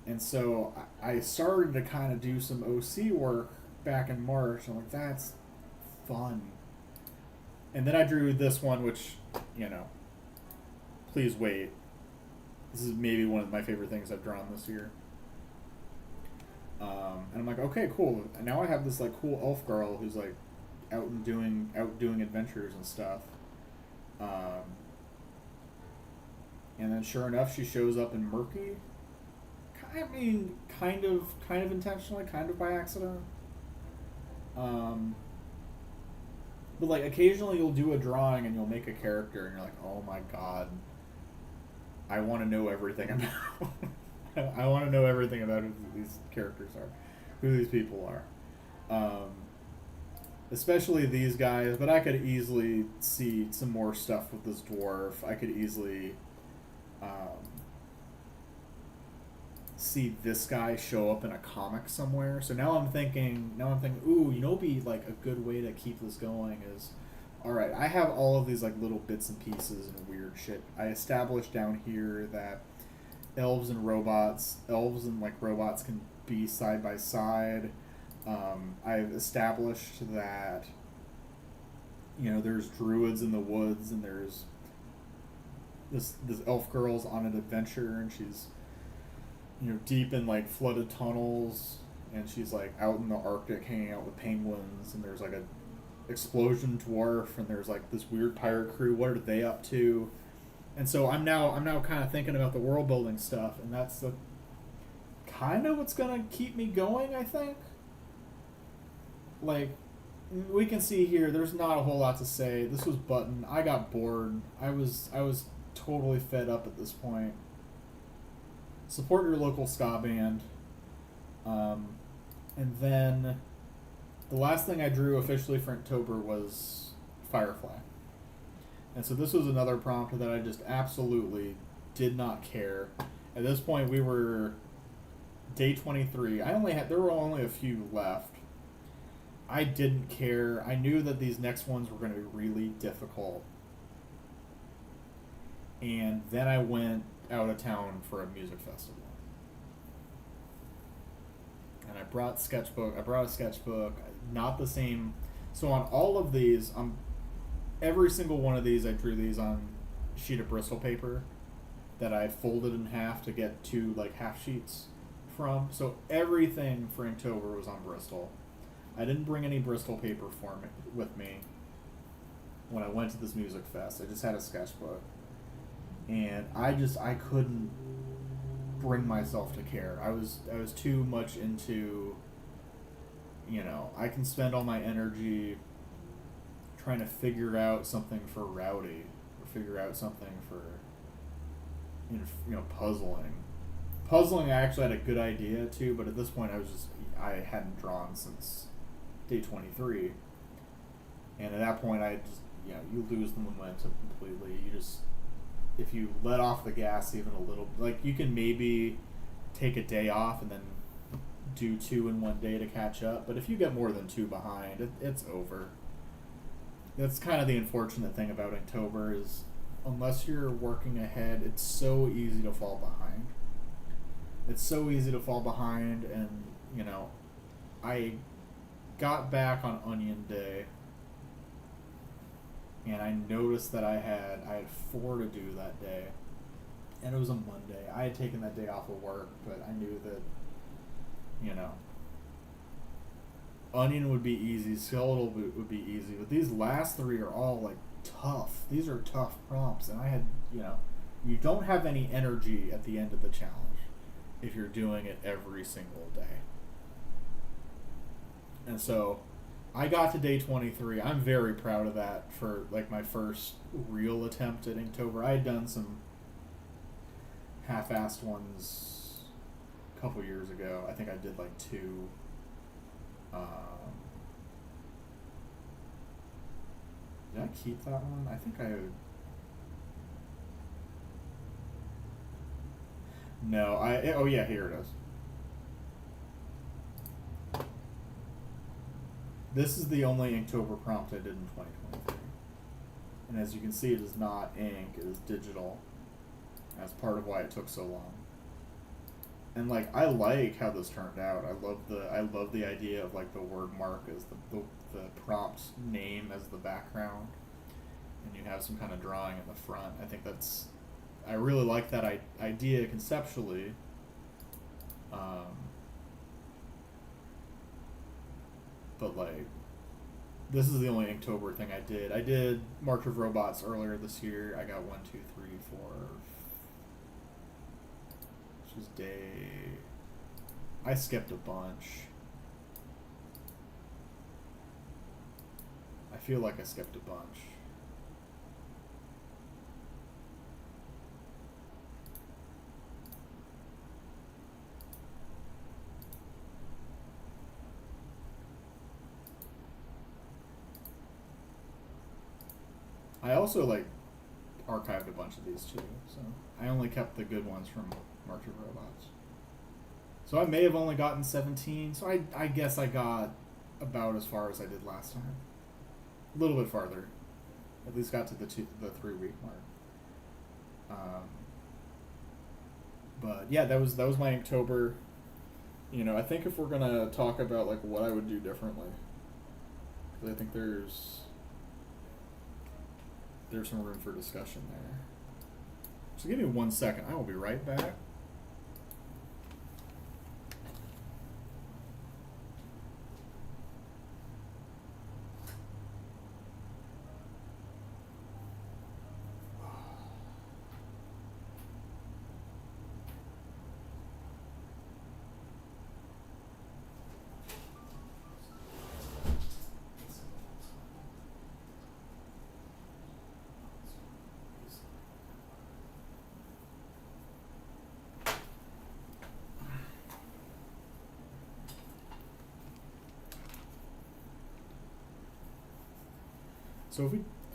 And so I started to kind of do some OC work back in March. I'm like, that's fun. And then I drew this one, which, please wait. This is maybe one of my favorite things I've drawn this year. And I'm like, okay, cool. And now I have this like cool elf girl who's like out doing adventures and stuff. And then sure enough, she shows up in Murky. I mean, kind of intentionally, kind of by accident. But like occasionally you'll do a drawing and you'll make a character and you're like, oh my god, I want to know everything about. I want to know everything about who these characters are, who these people are. Especially these guys, but I could easily see some more stuff with this dwarf. I could easily see this guy show up in a comic somewhere. So now I'm thinking, ooh, be like a good way to keep this going is, all right, I have all of these like little bits and pieces and weird shit. I established down here that elves and robots can be side by side. I've established that, there's druids in the woods and there's this elf girl's on an adventure and she's deep in like flooded tunnels, and she's like out in the Arctic hanging out with penguins, and there's like a explosion dwarf, and there's like this weird pirate crew. What are they up to? And so I'm now kind of thinking about the world building stuff, and that's the kind of what's gonna keep me going, I think. Like, we can see here, there's not a whole lot to say. This was Button. I got bored. I was totally fed up at this point. Support your local ska band. And then the last thing I drew officially for Inktober was Firefly. And so this was another prompt that I just absolutely did not care. At this point, we were day 23. There were only a few left. I didn't care. I knew that these next ones were going to be really difficult. And then I went out of town for a music festival. And I brought a sketchbook, not the same. So on all of these, every single one of these, I drew these on a sheet of Bristol paper that I folded in half to get two like half sheets from. So everything for Inktober was on Bristol. I didn't bring any Bristol paper with me when I went to this music fest. I just had a sketchbook. And I couldn't bring myself to care. I was too much into, I can spend all my energy trying to figure out something for Rowdy, or figure out something for, puzzling. Puzzling, I actually had a good idea too, but at this point I hadn't drawn since day 23. And at that point you lose the momentum completely. If you let off the gas even a little, like you can maybe take a day off and then do 2 in one day to catch up, but if you get more than 2 behind, it's over. That's kind of the unfortunate thing about Inktober is unless you're working ahead, it's so easy to fall behind. It's so easy to fall behind, and I got back on Onion Day and I noticed that I had 4 to do that day, and it was a Monday. I had taken that day off of work, but I knew that, Onion would be easy, Skeletal would be easy, but these last 3 are all like tough. These are tough prompts, and I had, you don't have any energy at the end of the challenge if you're doing it every single day. And so I got to day 23. I'm very proud of that for like my first real attempt at Inktober. I had done some half-assed ones a couple years ago. I think I did like two. Did I keep that one? I think I... No, oh yeah, here it is. This is the only Inktober prompt I did in 2023. And as you can see, it is not ink, it is digital. That's part of why it took so long. And like, I like how this turned out. I love the idea of like the word mark as the prompt name as the background, and you have some kind of drawing in the front. I really like that idea conceptually. But like, this is the only Inktober thing I did. I did March of Robots earlier this year. I got 1, 2, 3, 4. This was day. I skipped a bunch. I feel like I skipped a bunch. I also like archived a bunch of these too, so I only kept the good ones from March of Robots. So I may have only gotten 17, so I guess I got about as far as I did last time. A little bit farther. At least got to the 3 week mark. But yeah, that was my Inktober. I think if we're gonna talk about like what I would do differently, because I think there's some room for discussion there. So give me 1 second. I will be right back.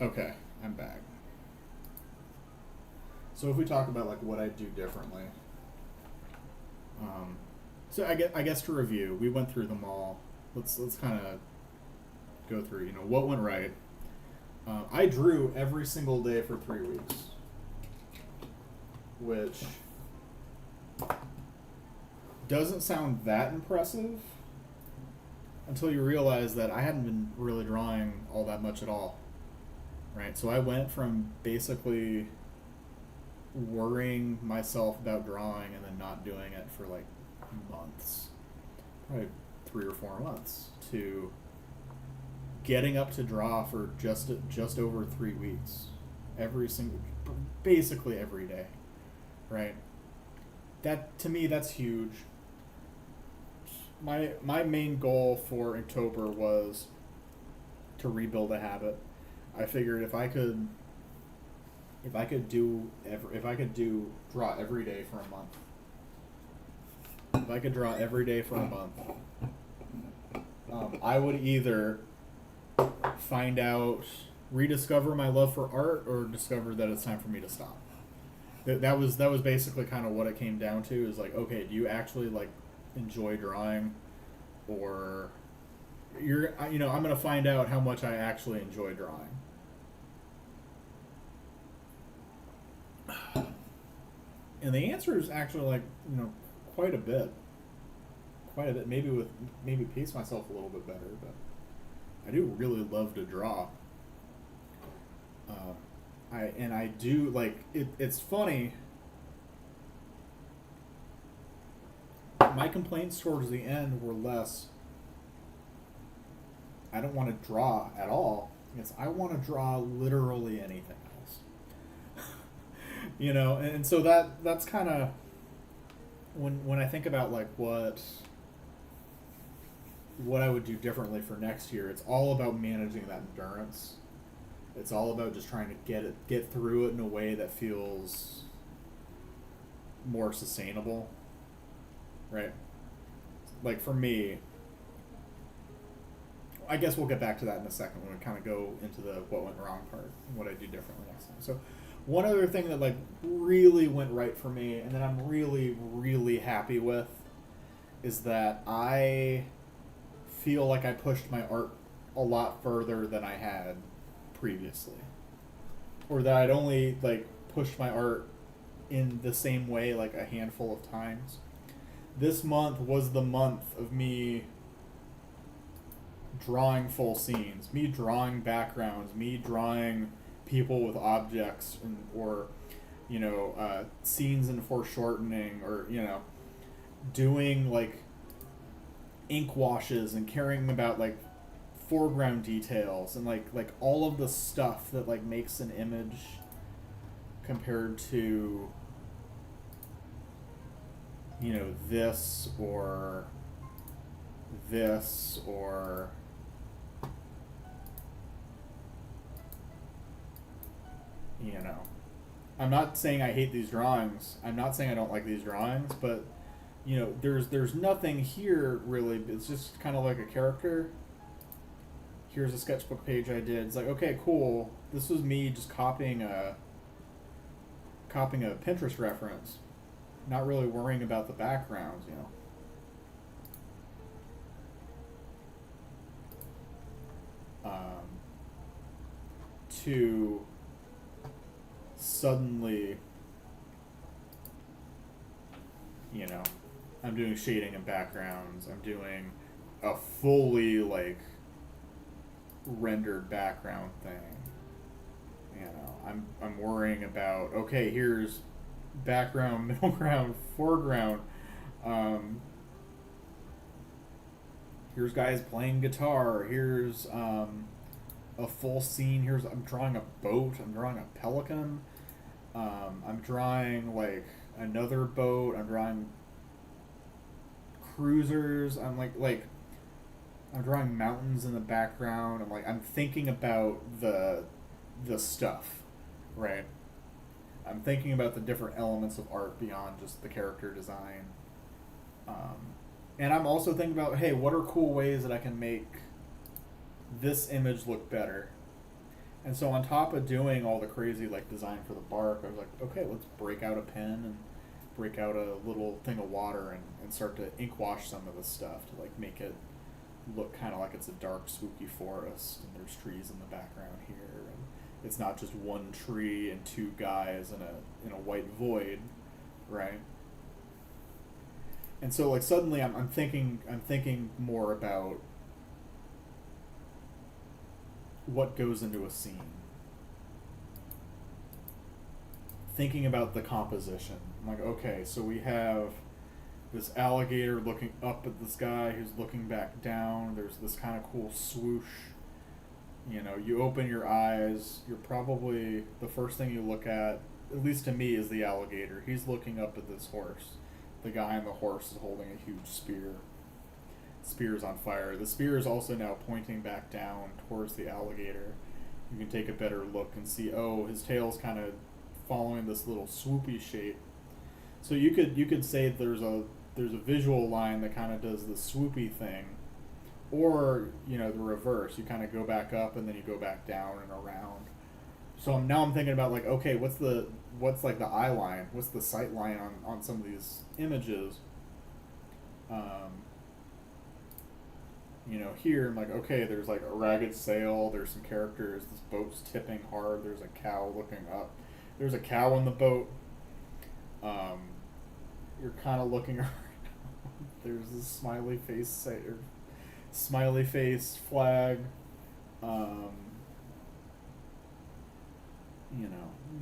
Okay, I'm back. So if we talk about like what I'd do differently, so I guess to review, we went through them all. Let's kind of go through. What went right. I drew every single day for 3 weeks, which doesn't sound that impressive until you realize that I hadn't been really drawing all that much at all. Right, so I went from basically worrying myself about drawing and then not doing it for like months, probably 3 or 4 months, to getting up to draw for just over 3 weeks, basically every day, right? That to me, that's huge. My main goal for Inktober was to rebuild a habit. I figured if I could draw every day for a month. If I could draw every day for a month, I would either rediscover my love for art, or discover that it's time for me to stop. That was basically kind of what it came down to. Is like, okay, do you actually like enjoy drawing, or I'm gonna find out how much I actually enjoy drawing. And the answer is actually like, quite a bit. Maybe pace myself a little bit better, but I do really love to draw. I do like it. It's funny. My complaints towards the end were less, I don't want to draw at all. Yes, I want to draw literally anything else. You know, and so that's kind of when I think about like what I would do differently for next year. It's all about managing that endurance. It's all about just trying to get through it in a way that feels more sustainable, right? Like for me, I guess we'll get back to that in a second when we kind of go into the what went wrong part and what I do differently next time. So, one other thing that like really went right for me, and that I'm really happy with, is that I feel like I pushed my art a lot further than I had previously, or that I'd only like pushed my art in the same way like a handful of times. This month was the month of me drawing full scenes, me drawing backgrounds, me drawing people with objects, or scenes in foreshortening, or doing like ink washes and caring about like foreground details and like all of the stuff that like makes an image compared to this or this or I'm not saying I hate these drawings. I'm not saying I don't like these drawings, but there's nothing here really. It's just kind of like a character. Here's a sketchbook page I did. It's like, okay, cool. This was me just copying a Pinterest reference, not really worrying about the backgrounds, To suddenly, I'm doing shading and backgrounds. I'm doing a fully like rendered background thing. I'm worrying about, okay, here's background, middle ground, foreground. Here's guys playing guitar. Here's a full scene. I'm drawing a boat. I'm drawing a pelican. I'm drawing like another boat. I'm drawing cruisers. I'm like I'm drawing mountains in the background. I'm thinking about the stuff, right? I'm thinking about the different elements of art beyond just the character design. And I'm also thinking about, hey, what are cool ways that I can make this image look better? And so on top of doing all the crazy like design for the bark, I was like, okay, let's break out a pen and break out a little thing of water and start to ink wash some of this stuff to like make it look kind of like it's a dark, spooky forest, and there's trees in the background here, and it's not just one tree and two guys in a white void, right? And so like suddenly I'm thinking more about what goes into a scene. Thinking about the composition. I'm like, okay, so we have this alligator looking up at this guy who's looking back down. There's this kind of cool swoosh. You open your eyes, you're probably, the first thing you look at least to me, is the alligator. He's looking up at this horse. The guy on the horse is holding a huge spear. Spear's on fire. The spear is also now pointing back down towards the alligator. You can take a better look and see, oh, his tail's kind of following this little swoopy shape. So you could say there's a visual line that kind of does the swoopy thing, or the reverse. You kind of go back up and then you go back down and around. So now I'm thinking about like, okay, what's like the eye line? What's the sight line on some of these images? Here I'm like, okay, there's like a ragged sail, there's some characters, this boat's tipping hard, there's a cow looking up, there's a cow in the boat. You're kind of looking around. There's this smiley face flag.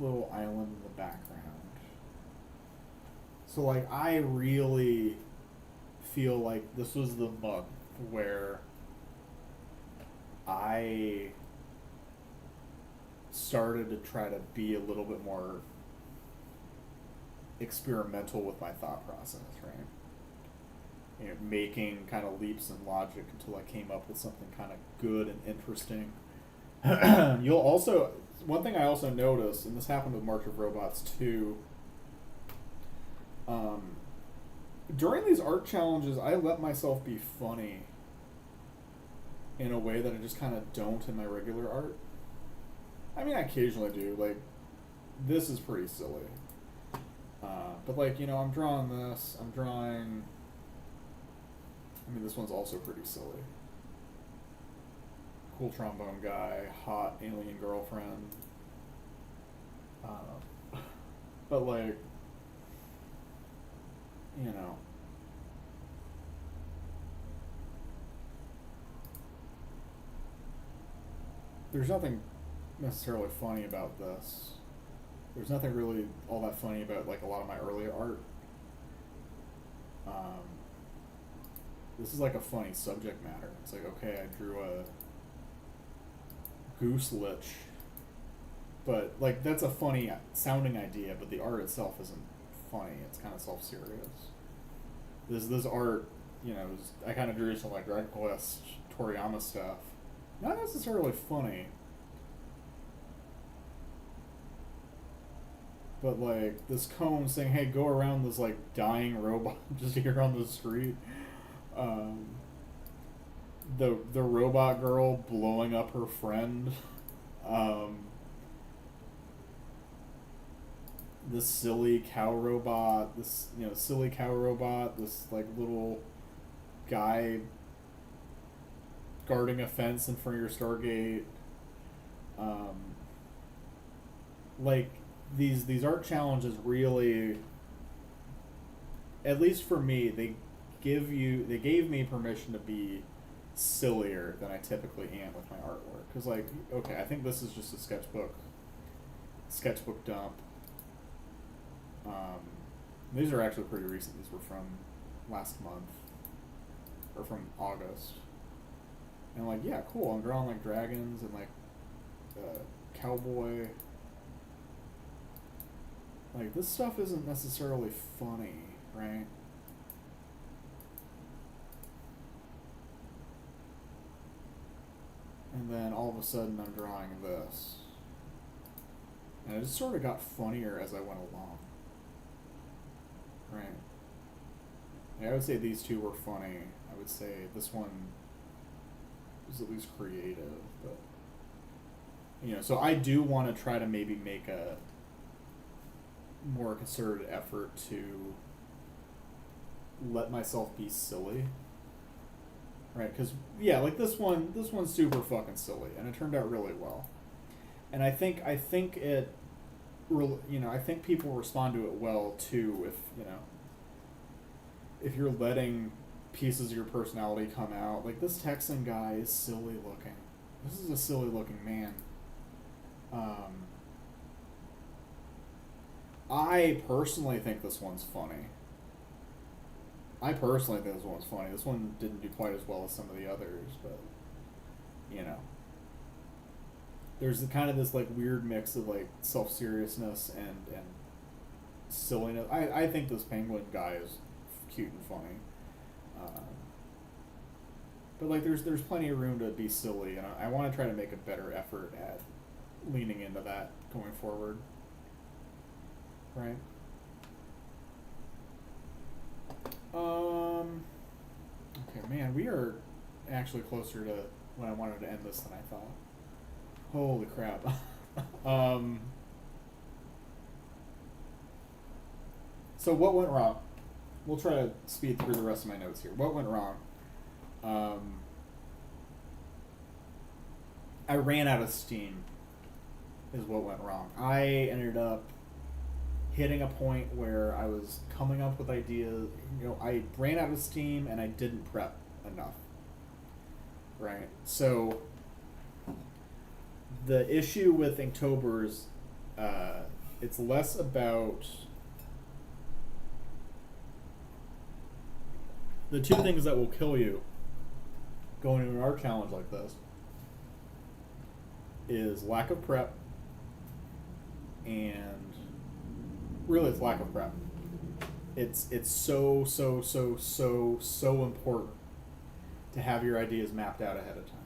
Little island in the background. So like I really feel like this was the month where I started to try to be a little bit more experimental with my thought process, right? You know, making kind of leaps in logic until I came up with something kind of good and interesting. You'll also, one thing I also noticed, and this happened with March of Robots too, during these art challenges, I let myself be funny in a way that I just kind of don't in my regular art. I mean, I occasionally do. Like, this is pretty silly. But, like, you know, I'm drawing this. I'm drawing... I mean, this one's also pretty silly. Cool trombone guy, hot alien girlfriend. But, like, you know... There's nothing necessarily funny about this. There's nothing really all that funny about like a lot of my earlier art. This is like a funny subject matter. It's like, okay, I drew a goose lich, but like that's a funny sounding idea, but the art itself isn't funny. It's kind of self-serious. This art, you know, I kind of drew some like Dragon Quest Toriyama stuff. Not necessarily funny, but like this cone saying, "Hey, go around this like dying robot just here on the street." The robot girl blowing up her friend. This silly cow robot. This silly cow robot. This like little guy guarding a fence in front of your Stargate. Like these art challenges really, at least for me, they gave me permission to be sillier than I typically am with my artwork. Because like, okay, I think this is just a sketchbook dump. These are actually pretty recent. These were from last month or from August. And like, yeah, cool. I'm drawing like dragons and like cowboy. Like, this stuff isn't necessarily funny, right? And then all of a sudden I'm drawing this. And it just sort of got funnier as I went along. Right? Yeah, I would say these two were funny. I would say this one was at least creative, but so I do want to try to maybe make a more concerted effort to let myself be silly, right? Because like this one's super fucking silly, and it turned out really well, and I think it, I think people respond to it well too if you're letting pieces of your personality come out. Like, this Texan guy is silly looking. This is a silly looking man. I personally think this one's funny. This one didn't do quite as well as some of the others, but there's kind of this like weird mix of like self-seriousness and silliness. I think this penguin guy is cute and funny. But like there's plenty of room to be silly, and I want to try to make a better effort at leaning into that going forward. Right. Okay, man, we are actually closer to when I wanted to end this than I thought. Holy crap. So what went wrong? We'll try to speed through the rest of my notes here. What went wrong? I ran out of steam is what went wrong. I ended up hitting a point where I was coming up with ideas. I ran out of steam and I didn't prep enough. Right? So the issue with Inktober's, it's less about the two things that will kill you going to an art challenge like this is lack of prep and really it's lack of prep. It's so important to have your ideas mapped out ahead of time.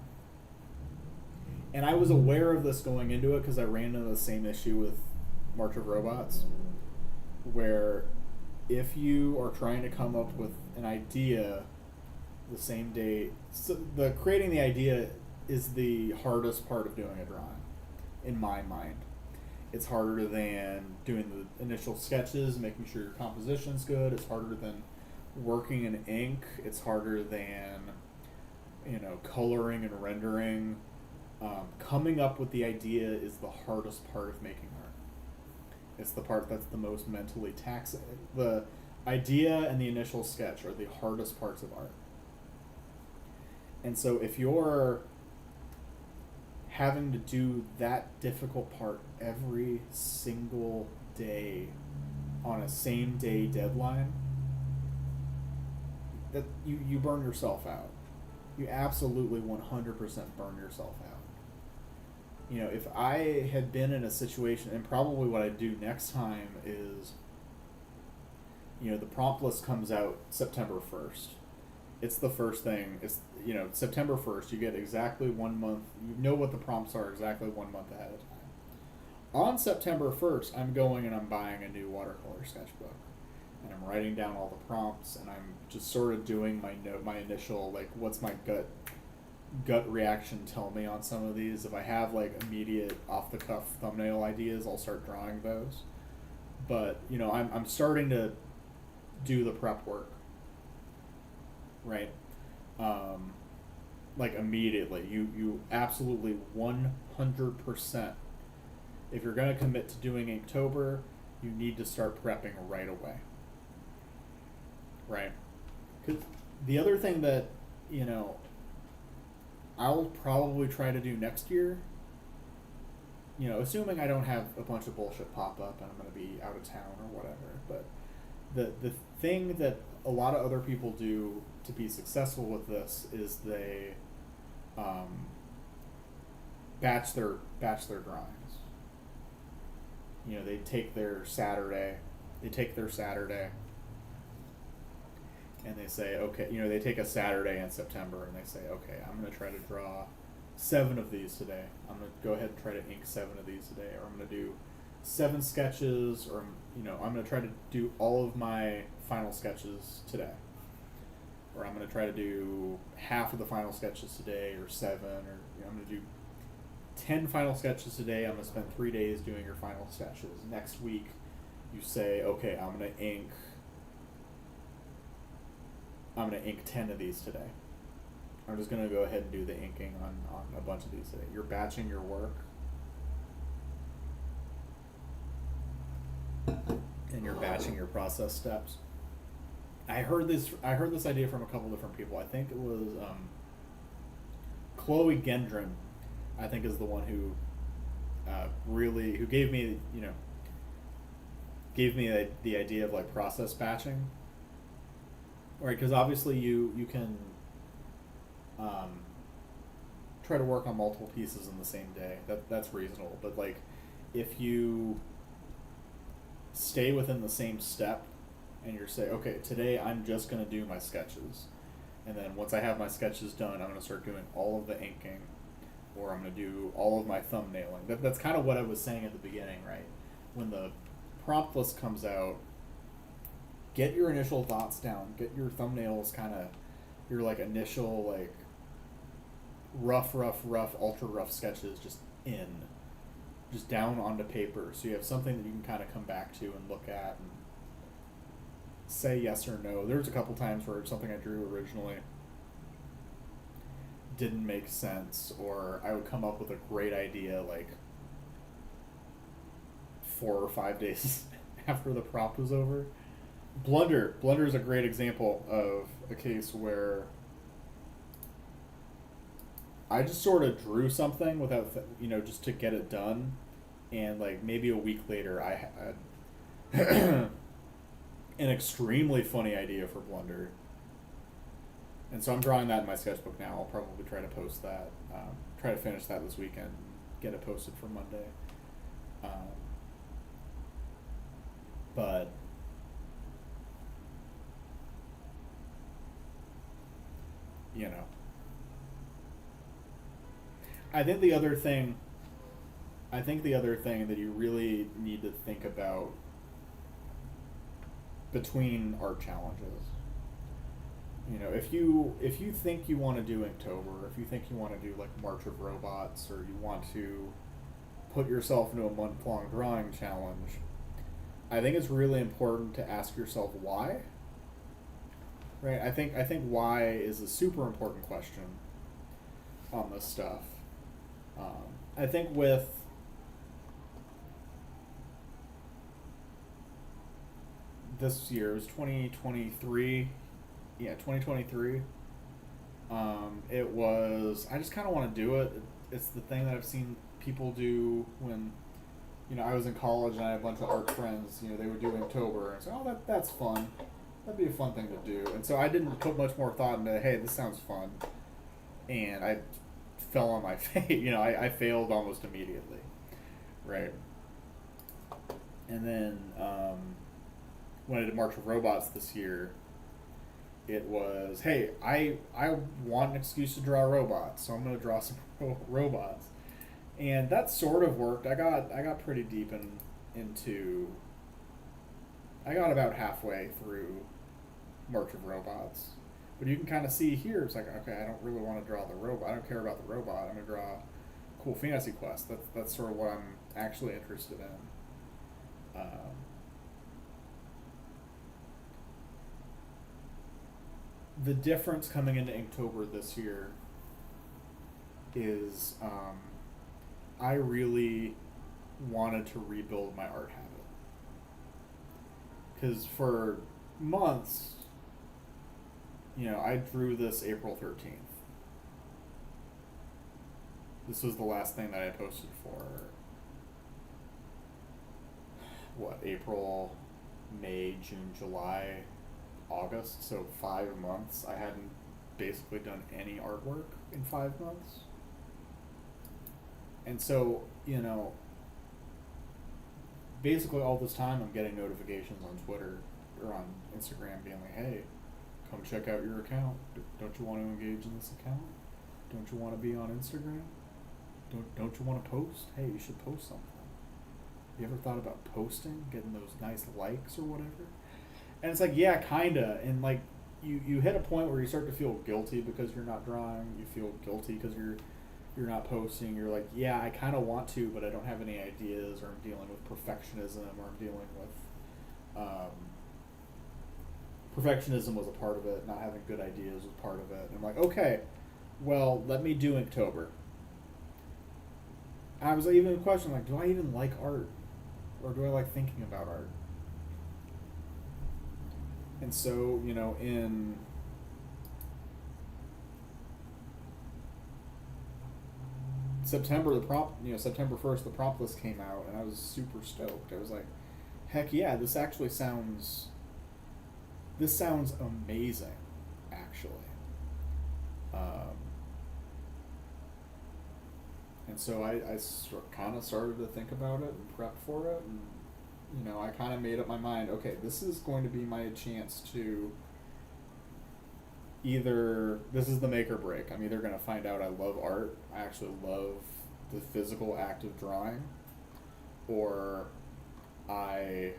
And I was aware of this going into it because I ran into the same issue with March of Robots, where if you are trying to come up with an idea the same day, so the creating the idea is the hardest part of doing a drawing, in my mind. It's harder than doing the initial sketches, making sure your composition's good. It's harder than working in ink. It's harder than, coloring and rendering. Coming up with the idea is the hardest part of making art. It's the part that's the most mentally taxing. The idea and the initial sketch are the hardest parts of art. And so if you're having to do that difficult part every single day on a same day deadline, that you burn yourself out. You absolutely 100% burn yourself out. If I had been in a situation, and probably what I'd do next time is, the prompt list comes out September 1st. It's the first thing. It's, September 1st, you get exactly 1 month. You know what the prompts are exactly 1 month ahead of time. On September 1st, I'm going and I'm buying a new watercolor sketchbook. And I'm writing down all the prompts, and I'm just sort of doing my initial, what's my gut reaction tell me on some of these. If I have immediate off the cuff thumbnail ideas, I'll start drawing those. But I'm starting to do the prep work, right? Immediately. You absolutely 100%. If you're going to commit to doing Inktober, you need to start prepping right away, right? Because the other thing that I'll probably try to do next year, assuming I don't have a bunch of bullshit pop up and I'm going to be out of town or whatever. But the thing that a lot of other people do to be successful with this is they batch their drawings. They take their Saturday, and they say, okay, they take a Saturday in September and they say, okay, I'm going to try to draw 7 of these today. I'm going to go ahead and try to ink 7 of these today, or I'm going to do 7 sketches, or, I'm going to try to do all of my final sketches today. Or I'm going to try to do half of the final sketches today, or 7, or I'm going to do 10 final sketches today. I'm going to spend 3 days doing your final sketches. Next week, you say, okay, I'm going to ink 10 of these today. I'm just going to go ahead and do the inking on a bunch of these today. You're batching your work, and you're batching your process steps. I heard this idea from a couple different people. I think it was Chloe Gendron, I think, is the one who gave me the idea of process batching. Right, because obviously you can try to work on multiple pieces in the same day. That's reasonable. But if you stay within the same step and you're say, okay, today I'm just going to do my sketches, and then once I have my sketches done, I'm going to start doing all of the inking, or I'm going to do all of my thumbnailing. That's kind of what I was saying at the beginning, right? When the prompt list comes out, get your initial thoughts down. Get your thumbnails kind of, your initial rough, ultra rough sketches just down onto paper, so you have something that you can kind of come back to and look at and say yes or no. There's a couple times where something I drew originally didn't make sense, or I would come up with a great idea 4 or 5 days after the prompt was over. Blunder is a great example of a case where I just sort of drew something without, just to get it done, and maybe a week later I had an extremely funny idea for Blunder, and so I'm drawing that in my sketchbook now. I'll probably try to post that, try to finish that this weekend, get it posted for Monday. But you know, I think the other thing, I think the other thing that you really need to think about between art challenges, you know, if you think you want to do Inktober, if you think you want to do like March of Robots, or you want to put yourself into a month-long drawing challenge, I think it's really important to ask yourself why. Right? I think why is a super important question on this stuff. I think with this year's 2023, yeah, 2023. It was, I just kind of want to do it. It's the thing that I've seen people do when, you know, I was in college and I had a bunch of art friends. You know, they would do Inktober and say, "Oh, that's fun. That'd be a fun thing to do." And so I didn't put much more thought into, "Hey, this sounds fun," and I fell on my face. You know, I failed almost immediately, right? And then when I did March of Robots this year, it was, hey, I want an excuse to draw robots, so I'm going to draw some robots, and that sort of worked. I got pretty deep into. I got about halfway through March of Robots, but you can kind of see here. It's like, okay, I don't really want to draw the robot. I don't care about the robot. I'm going to draw cool fantasy quest. That's sort of what I'm actually interested in. The difference coming into Inktober this year is I really wanted to rebuild my art habit. Because for months, you know, I drew this April 13th. This was the last thing that I posted for, what, April, May, June, July, August, so 5 months. I hadn't basically done any artwork in 5 months. And so, you know, basically all this time I'm getting notifications on Twitter or on Instagram being like, "Hey, come check out your account. Don't you want to engage in this account? Don't you want to be on Instagram? Don't you want to post? Hey, you should post something. You ever thought about posting, getting those nice likes or whatever?" And it's like, yeah, kinda. And like, you hit a point where you start to feel guilty because you're not drawing. You feel guilty because you're not posting. You're like, yeah, I kind of want to, but I don't have any ideas, or I'm dealing with perfectionism, or I'm dealing with perfectionism was a part of it. Not having good ideas was part of it. And I'm like, okay, well, let me do Inktober. I was even questioning, like, do I even like art, or do I like thinking about art? And so, you know, in September, September 1st, the prompt list came out, and I was super stoked. I was like, heck yeah, this sounds amazing, actually. And so I kind of started to think about it and prep for it, and you know, I kind of made up my mind, okay, this is going to be my chance to this is the make or break. I'm either going to find out I love art, I actually love the physical act of drawing, or I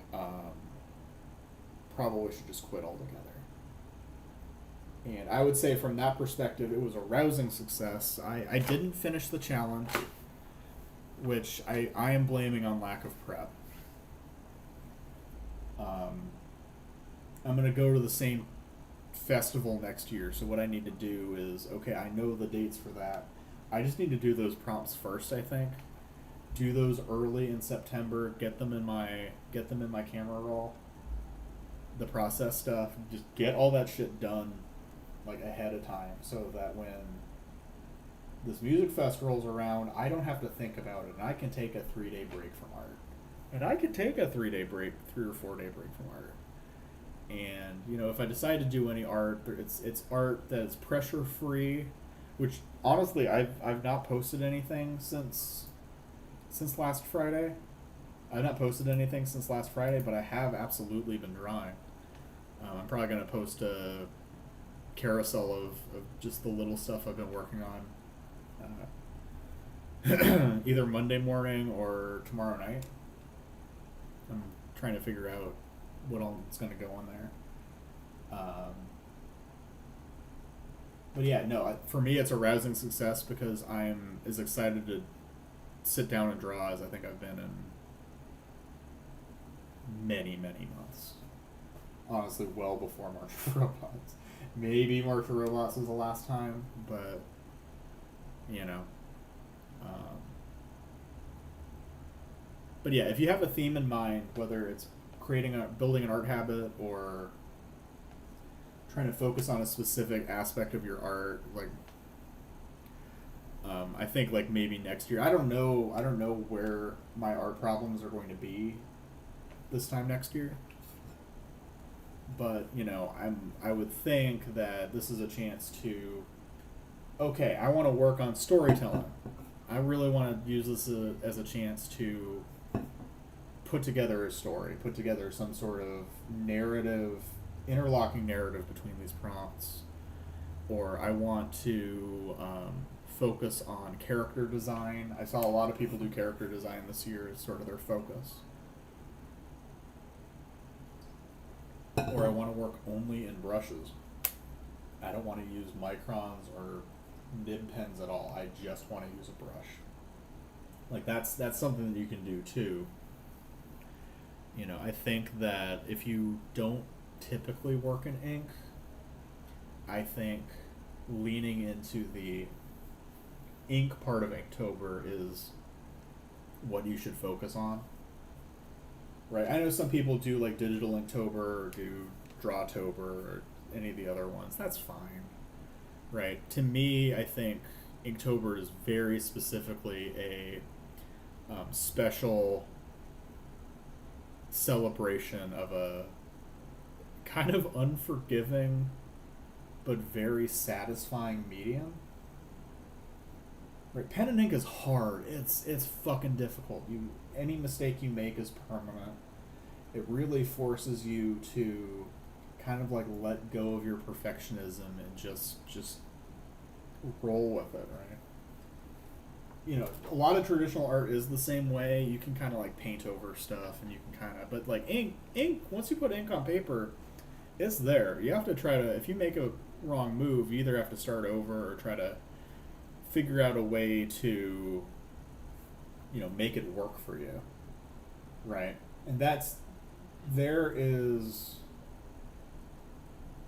probably should just quit altogether. And I would say from that perspective, it was a rousing success. I didn't finish the challenge, which I am blaming on lack of prep. I'm going to go to the same festival next year, so what I need to do is, okay, I know the dates for that. I just need to do those prompts first, I think. Do those early in September, get them in my camera roll. The process stuff, just get all that shit done like ahead of time, so that when this music fest rolls around, I don't have to think about it, and I can take a 3-day break from art. And I could take a 3-day break, 3 or 4 day break from art. And you know, if I decide to do any art, it's art that's pressure free, which honestly I've not posted anything since last Friday. I've not posted anything since last Friday, but I have absolutely been drawing. I'm probably going to post a carousel of just the little stuff I've been working on, either Monday morning or tomorrow night. I'm trying to figure out what all is going to go on there. But yeah, no, for me it's a rousing success because I'm as excited to sit down and draw as I think I've been in many, many months. Honestly, well before March of Robots. Maybe March of Robots was the last time, but, you know. But yeah, if you have a theme in mind, whether it's building an art habit or trying to focus on a specific aspect of your art, like, I think like maybe next year. I don't know where my art problems are going to be this time next year. But I would think that this is a chance to. Okay, I want to work on storytelling. I really want to use this as a chance to put together a story, put together some sort of narrative, interlocking narrative between these prompts, or I want to focus on character design. I saw a lot of people do character design this year as sort of their focus. Or I want to work only in brushes. I don't want to use microns or nib pens at all. I just want to use a brush. Like that's something that you can do too. I think that if you don't typically work in ink, I think leaning into the ink part of Inktober is what you should focus on. Right, I know some people do like digital Inktober or do Drawtober or any of the other ones. That's fine. Right, to me, I think Inktober is very specifically a special celebration of a kind of unforgiving but very satisfying medium. Right, pen and ink is hard. It's fucking difficult. Any mistake you make is permanent. It really forces you to kind of like let go of your perfectionism and just roll with it, right? A lot of traditional art is the same way. You can kind of like paint over stuff, and you can kind of, but like ink. Once you put ink on paper, it's there. You have to try to. If you make a wrong move, you either have to start over or try to figure out a way to, make it work for you, right? And there is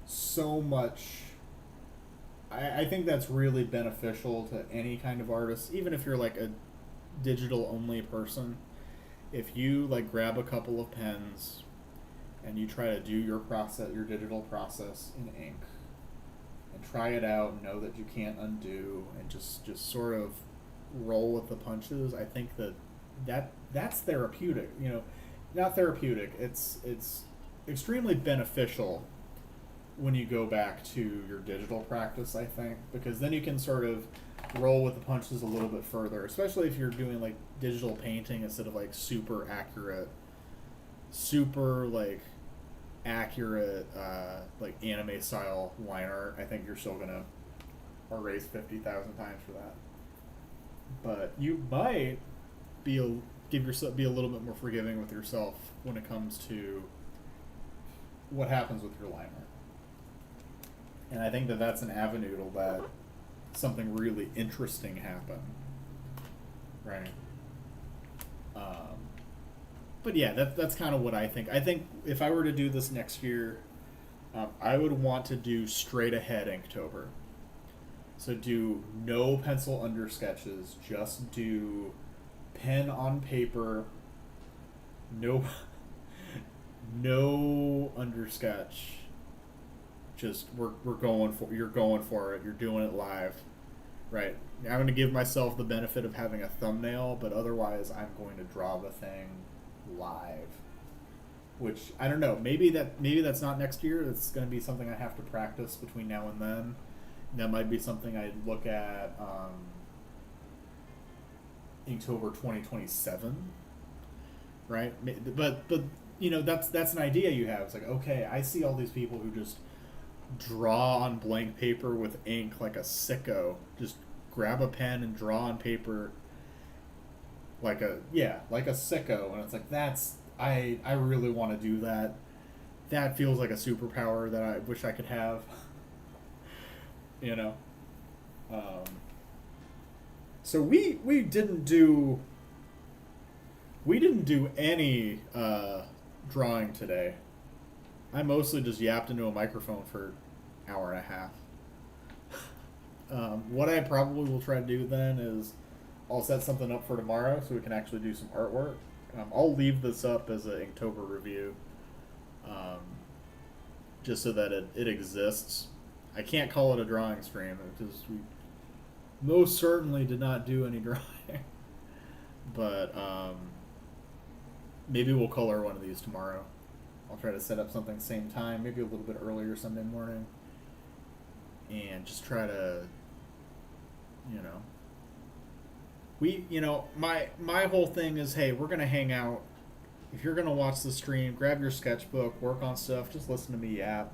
so much. I think that's really beneficial to any kind of artist, even if you're like a digital only person. If you like grab a couple of pens and you try to do your digital process in ink, and try it out and know that you can't undo, and just sort of roll with the punches, I think that's therapeutic. Not therapeutic. It's extremely beneficial when you go back to your digital practice, I think, because then you can sort of roll with the punches a little bit further, especially if you're doing like digital painting instead of like super accurate like anime style line art. I think you're still gonna erase 50,000 times for that, but you might be a little bit more forgiving with yourself when it comes to what happens with your line art. And I think that that's an avenue to let something really interesting happen, right? But yeah, that's kind of what I think. I think if I were to do this next year, I would want to do straight ahead Inktober. So do no pencil under sketches, just do pen on paper, no under sketch. Just you're going for it. You're doing it live, right? I'm going to give myself the benefit of having a thumbnail, but otherwise I'm going to draw the thing live. Which I don't know. Maybe that's not next year. It's going to be something I have to practice between now and then. That might be something I look at Inktober 2027. right? But that's an idea you have. It's like, okay, I see all these people who just draw on blank paper with ink like a sicko. Just grab a pen and draw on paper like a sicko, and it's like that's I really want to do that. That feels like a superpower that I wish I could have. you know. Um, so we didn't do any drawing today. I mostly just yapped into a microphone for an hour and a half. What I probably will try to do then is I'll set something up for tomorrow so we can actually do some artwork. I'll leave this up as an Inktober review, um, just so that it exists. I can't call it a drawing stream because we most certainly did not do any drawing. But maybe we'll color one of these tomorrow. I'll try to set up something same time, maybe a little bit earlier Sunday morning, and just try to, you know, my whole thing is, hey, we're gonna hang out. If you're gonna watch the stream, grab your sketchbook, work on stuff, just listen to me yap.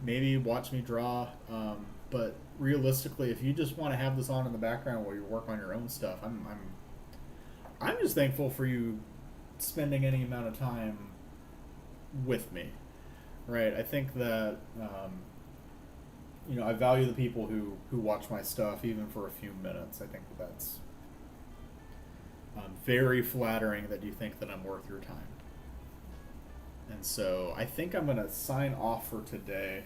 Maybe watch me draw. But realistically, if you just want to have this on in the background while you work on your own stuff, I'm just thankful for you spending any amount of time with me, right? I think that I value the people who watch my stuff even for a few minutes. I think that's very flattering that you think that I'm worth your time. And so I think I'm gonna sign off for today.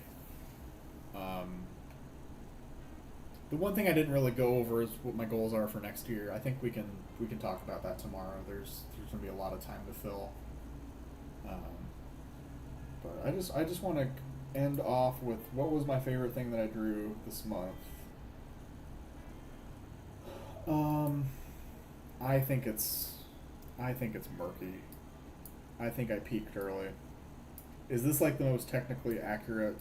The one thing I didn't really go over is what my goals are for next year. I think we can talk about that tomorrow. There's gonna be a lot of time to fill. But I just want to end off with what was my favorite thing that I drew this month. I think it's murky. I think I peaked early. Is this like the most technically accurate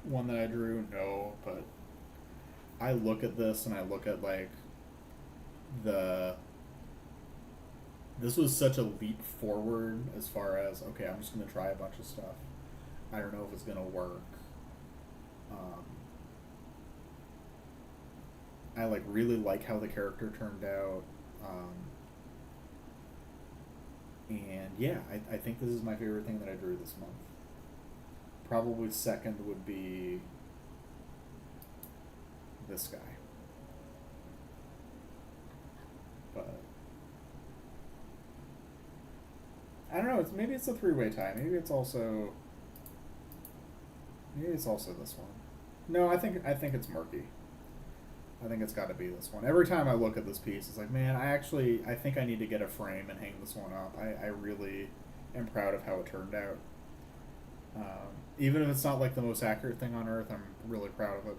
one that I drew? No, but I look at this and I look at like this was such a leap forward as far as, okay, I'm just gonna try a bunch of stuff. I don't know if it's gonna work. I really like how the character turned out. And yeah, I think this is my favorite thing that I drew this month. Probably second would be this guy. But I don't know, maybe it's a three-way tie. Maybe it's also this one. No, I think it's murky. I think it's got to be this one. Every time I look at this piece, it's like, man, I think I need to get a frame and hang this one up. I really am proud of how it turned out. Even if it's not like the most accurate thing on earth, I'm really proud of it.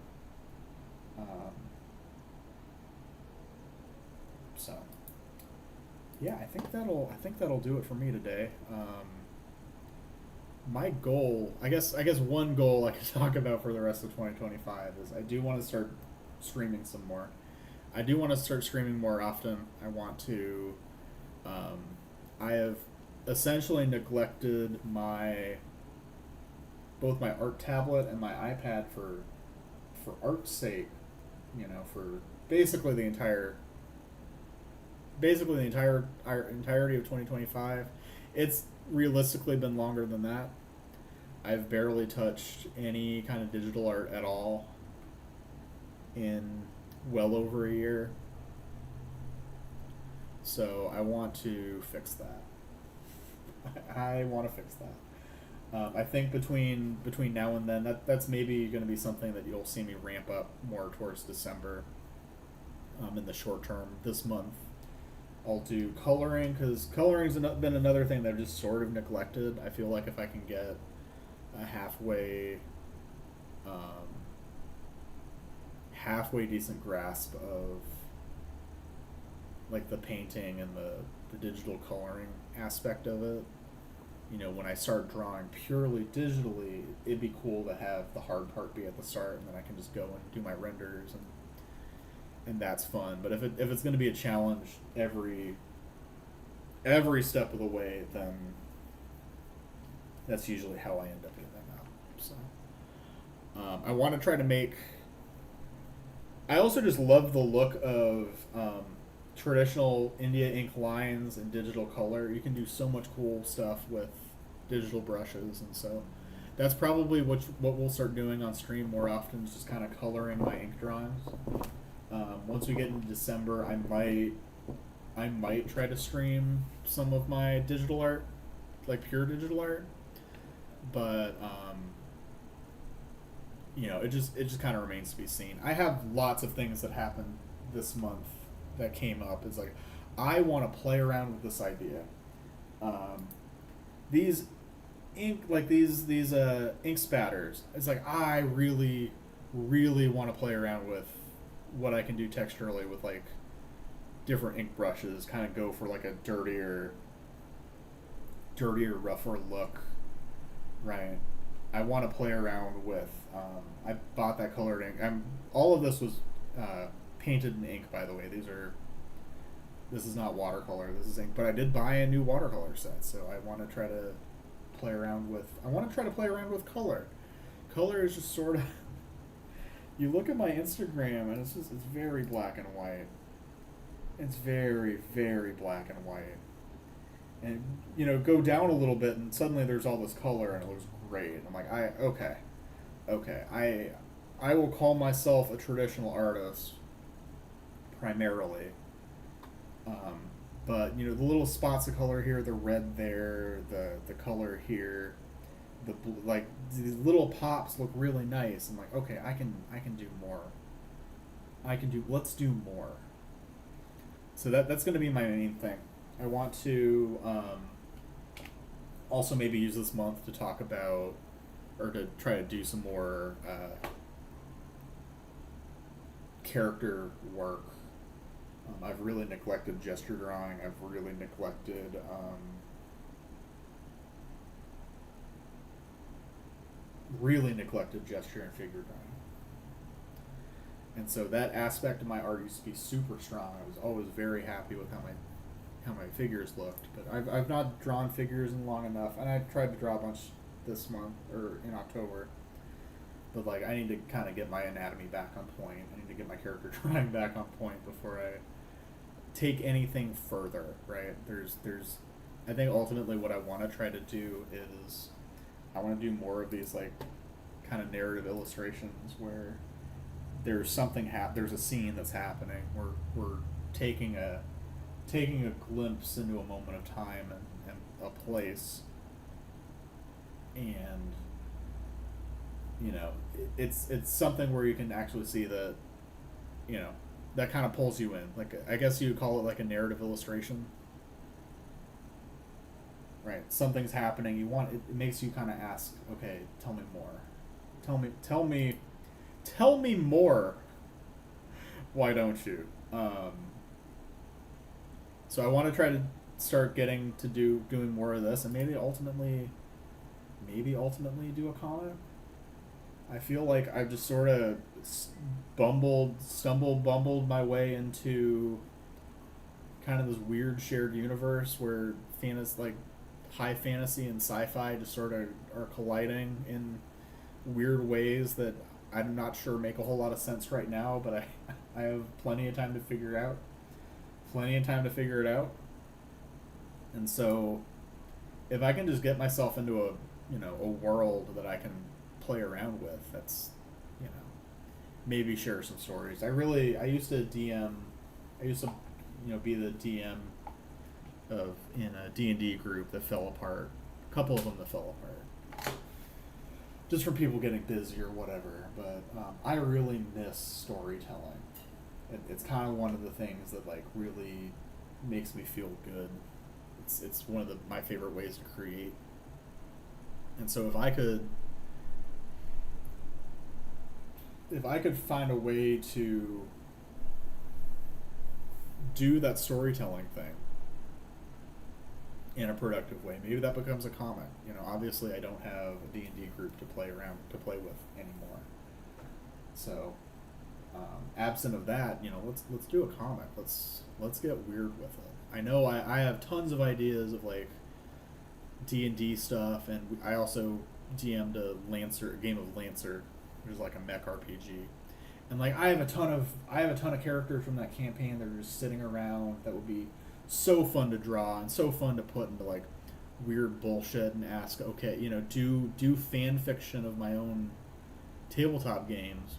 So, yeah, I think that'll do it for me today. My goal, I guess one goal I could talk about for the rest of 2025 is I do want to start streaming some more. I do want to start streaming more often. I want to. I have essentially neglected both my art tablet and my iPad for art's sake. For basically the entirety of 2025. It's realistically been longer than that. I've barely touched any kind of digital art at all in well over a year. So I want to fix that. I want to fix that. I think between now and then, that's maybe going to be something that you'll see me ramp up more towards December. In the short term, this month, I'll do coloring, because coloring's been another thing that I've just sort of neglected. I feel like if I can get a halfway decent grasp of like the painting and the digital coloring aspect of it, when I start drawing purely digitally, it'd be cool to have the hard part be at the start, and then I can just go and do my renders, and that's fun. But if it's going to be a challenge every every step of the way, then that's usually how I end up getting them out. So I want to try to make. I also just love the look of traditional India ink lines and digital color. You can do so much cool stuff with digital brushes, and so that's probably what we'll start doing on stream more often. Is just kind of coloring my ink drawings. Once we get into December, I might try to stream some of my digital art, like pure digital art, but it just kind of remains to be seen. I have lots of things that happened this month that came up. It's like I want to play around with this idea. These ink ink spatters. It's like I really want to play around with what I can do texturally with like different ink brushes. Kind of go for like a dirtier, rougher look, right? I want to play around with. I bought that colored ink. All of this was painted in ink, by the way. This is not watercolor. This is ink. But I did buy a new watercolor set, so I want to try to play around with. I want to try to play around with color. Color is just sort of. You look at my Instagram, and it's very black and white. It's very, very black and white. And go down a little bit, and suddenly there's all this color, and it looks great. I'm like, okay. I will call myself a traditional artist, primarily. But the little spots of color here, the red there, the color here, these little pops look really nice. I'm like, okay, I can do more. Let's do more. So that's going to be my main thing. I want to also maybe use this month to talk about, or to try to do some more character work. I've really neglected gesture drawing. I've really neglected gesture and figure drawing. And so that aspect of my art used to be super strong. I was always very happy with how my figures looked. But I've not drawn figures in long enough, and I tried to draw a bunch this month or in October. But like I need to kind of get my anatomy back on point. I need to get my character drawing back on point before I take anything further, right? There's I think ultimately what I want to try to do is I want to do more of these like kind of narrative illustrations where there's something there's a scene that's happening. We're taking a glimpse into a moment of time and a place, and it's something where you can actually see that that kind of pulls you in. Like I guess you would call it like a narrative illustration, right? Something's happening. It makes you kind of ask, okay, tell me more. Tell me more. Why don't you? So I want to try to start getting to doing more of this, and maybe ultimately do a comic. I feel like I've just sort of bumbled my way into kind of this weird shared universe where high fantasy and sci-fi just sort of are colliding in weird ways that I'm not sure make a whole lot of sense right now, but I have plenty of time to figure it out. And so if I can just get myself into a world that I can play around with, that's maybe share some stories. I used to DM. I used to be the DM in a D&D group that fell apart. A couple of them that fell apart just from people getting busy or whatever. But I really miss storytelling. It's kind of one of the things that like really makes me feel good. It's one of my favorite ways to create. And so if I could find a way to do that storytelling thing in a productive way, maybe that becomes a comic. Obviously I don't have a D&D group to play with anymore. So absent of that, let's do a comic. Let's get weird with it. I know I have tons of ideas of like D&D stuff, and I also DM'd a game of Lancer, which is like a mech RPG. And like I have a ton of characters from that campaign that are just sitting around that would be so fun to draw and so fun to put into like weird bullshit and ask, okay, do fan fiction of my own tabletop games.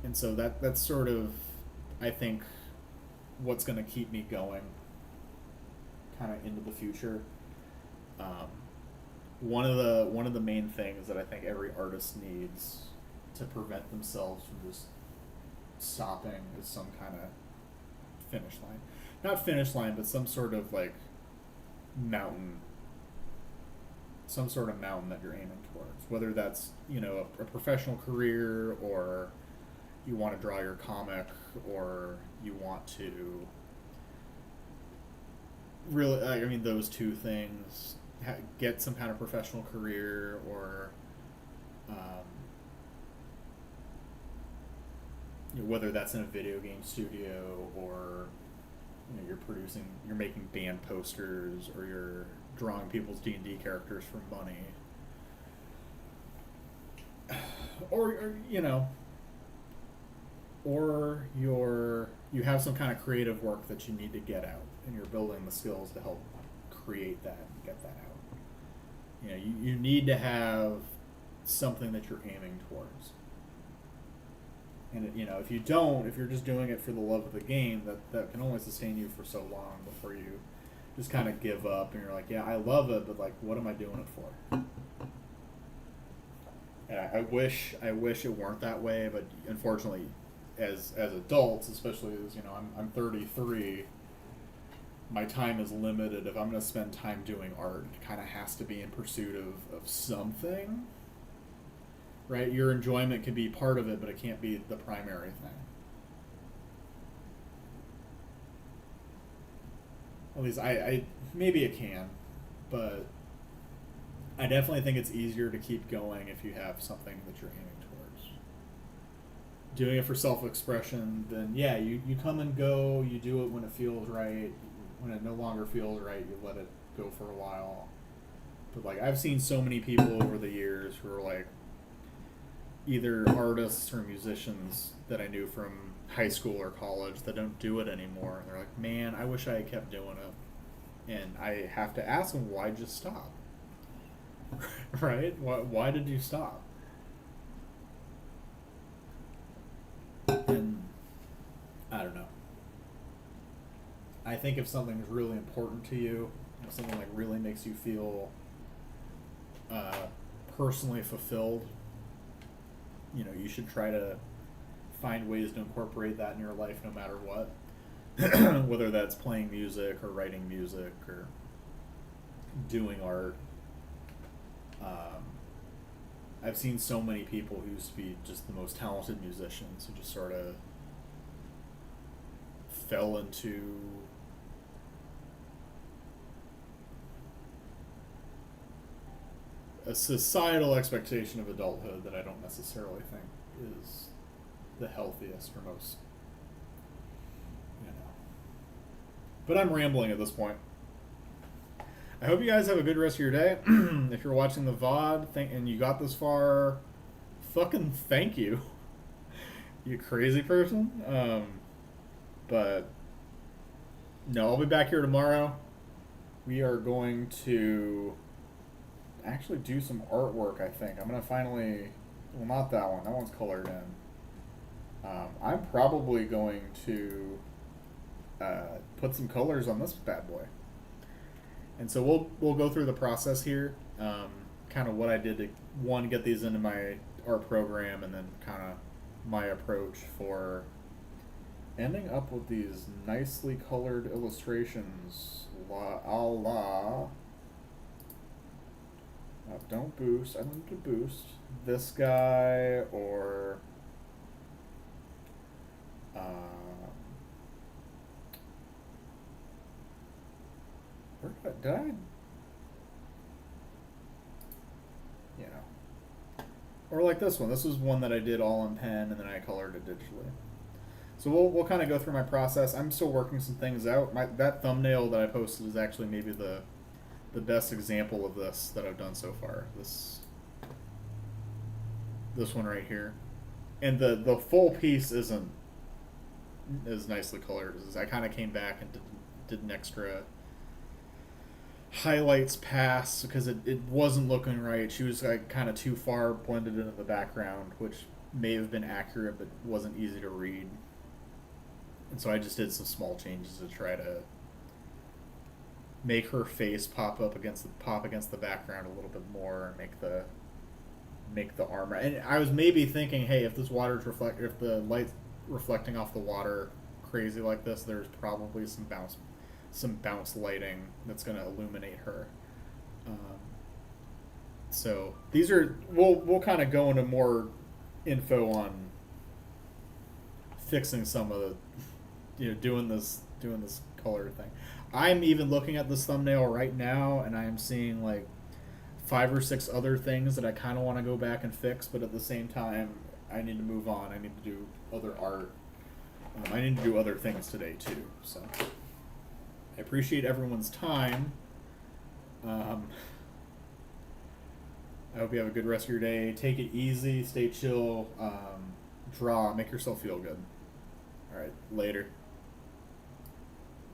And so that's sort of, I think, what's going to keep me going kind of into the future. Um, one of the main things that I think every artist needs to prevent themselves from just stopping is some kind of finish line. Not finish line, but some sort of like mountain. Some sort of mountain that you're aiming towards. Whether that's, a professional career, or you want to draw your comic, or you want to really, I mean, those two things, get some kind of professional career, or whether that's in a video game studio, or you're making band posters, or you're drawing people's D&D characters for money, or you have some kind of creative work that you need to get out, and you're building the skills to help create that and get that out. You need to have something that you're aiming towards. And if you don't, if you're just doing it for the love of the game, that can only sustain you for so long before you just kind of give up and you're like, yeah, I love it, but like, what am I doing it for? And I wish it weren't that way, but unfortunately, as adults, especially as I'm 33, my time is limited. If I'm going to spend time doing art, it kind of has to be in pursuit of something. Right? Your enjoyment can be part of it, but it can't be the primary thing. At least I maybe it can, but I definitely think it's easier to keep going if you have something that you're aiming towards. Doing it for self-expression, then yeah, you come and go, you do it when it feels right. When it no longer feels right, you let it go for a while. But like, I've seen so many people over the years who are like, either artists or musicians that I knew from high school or college that don't do it anymore. And they're like, man, I wish I had kept doing it. And I have to ask them, why'd you stop? Right? Why did you stop? And I don't know. I think if something's really important to you, if something like really makes you feel personally fulfilled, you should try to find ways to incorporate that in your life no matter what. Whether that's playing music or writing music or doing art. I've seen so many people who used to be just the most talented musicians who just sort of fell into a societal expectation of adulthood that I don't necessarily think is the healthiest for most. But I'm rambling at this point. I hope you guys have a good rest of your day. If you're watching the VOD and you got this far, fucking thank you. You crazy person. But no, I'll be back here tomorrow. We are going to actually do some artwork, I think. I'm going to finally... Well, not that one. That one's colored in. I'm probably going to put some colors on this bad boy. And so we'll go through the process here. Kind of what I did to, one, get these into my art program, and then kind of my approach for ending up with these nicely colored illustrations. Don't boost. I need to boost this guy, or where did I or like this one. This was one that I did all in pen and then I colored it digitally. So we'll kind of go through my process. I'm still working some things out. That thumbnail that I posted is actually maybe the best example of this that I've done so far. This one right here, and the full piece isn't as nicely colored. I kind of came back and did an extra highlights pass because it wasn't looking right. She was like kind of too far blended into the background, which may have been accurate but wasn't easy to read. And so I just did some small changes to try to make her face pop against the background a little bit more and make the armor. And I was maybe thinking, hey, if the light's reflecting off the water crazy like this, there's probably some bounce lighting that's going to illuminate her. So these are we'll kind of go into more info on fixing some of the doing this color thing. I'm even looking at this thumbnail right now, and I am seeing like 5 or 6 other things that I kind of want to go back and fix, but at the same time, I need to move on. I need to do other art. I need to do other things today too. So I appreciate everyone's time. I hope you have a good rest of your day. Take it easy. Stay chill. Draw. Make yourself feel good. All right. Later.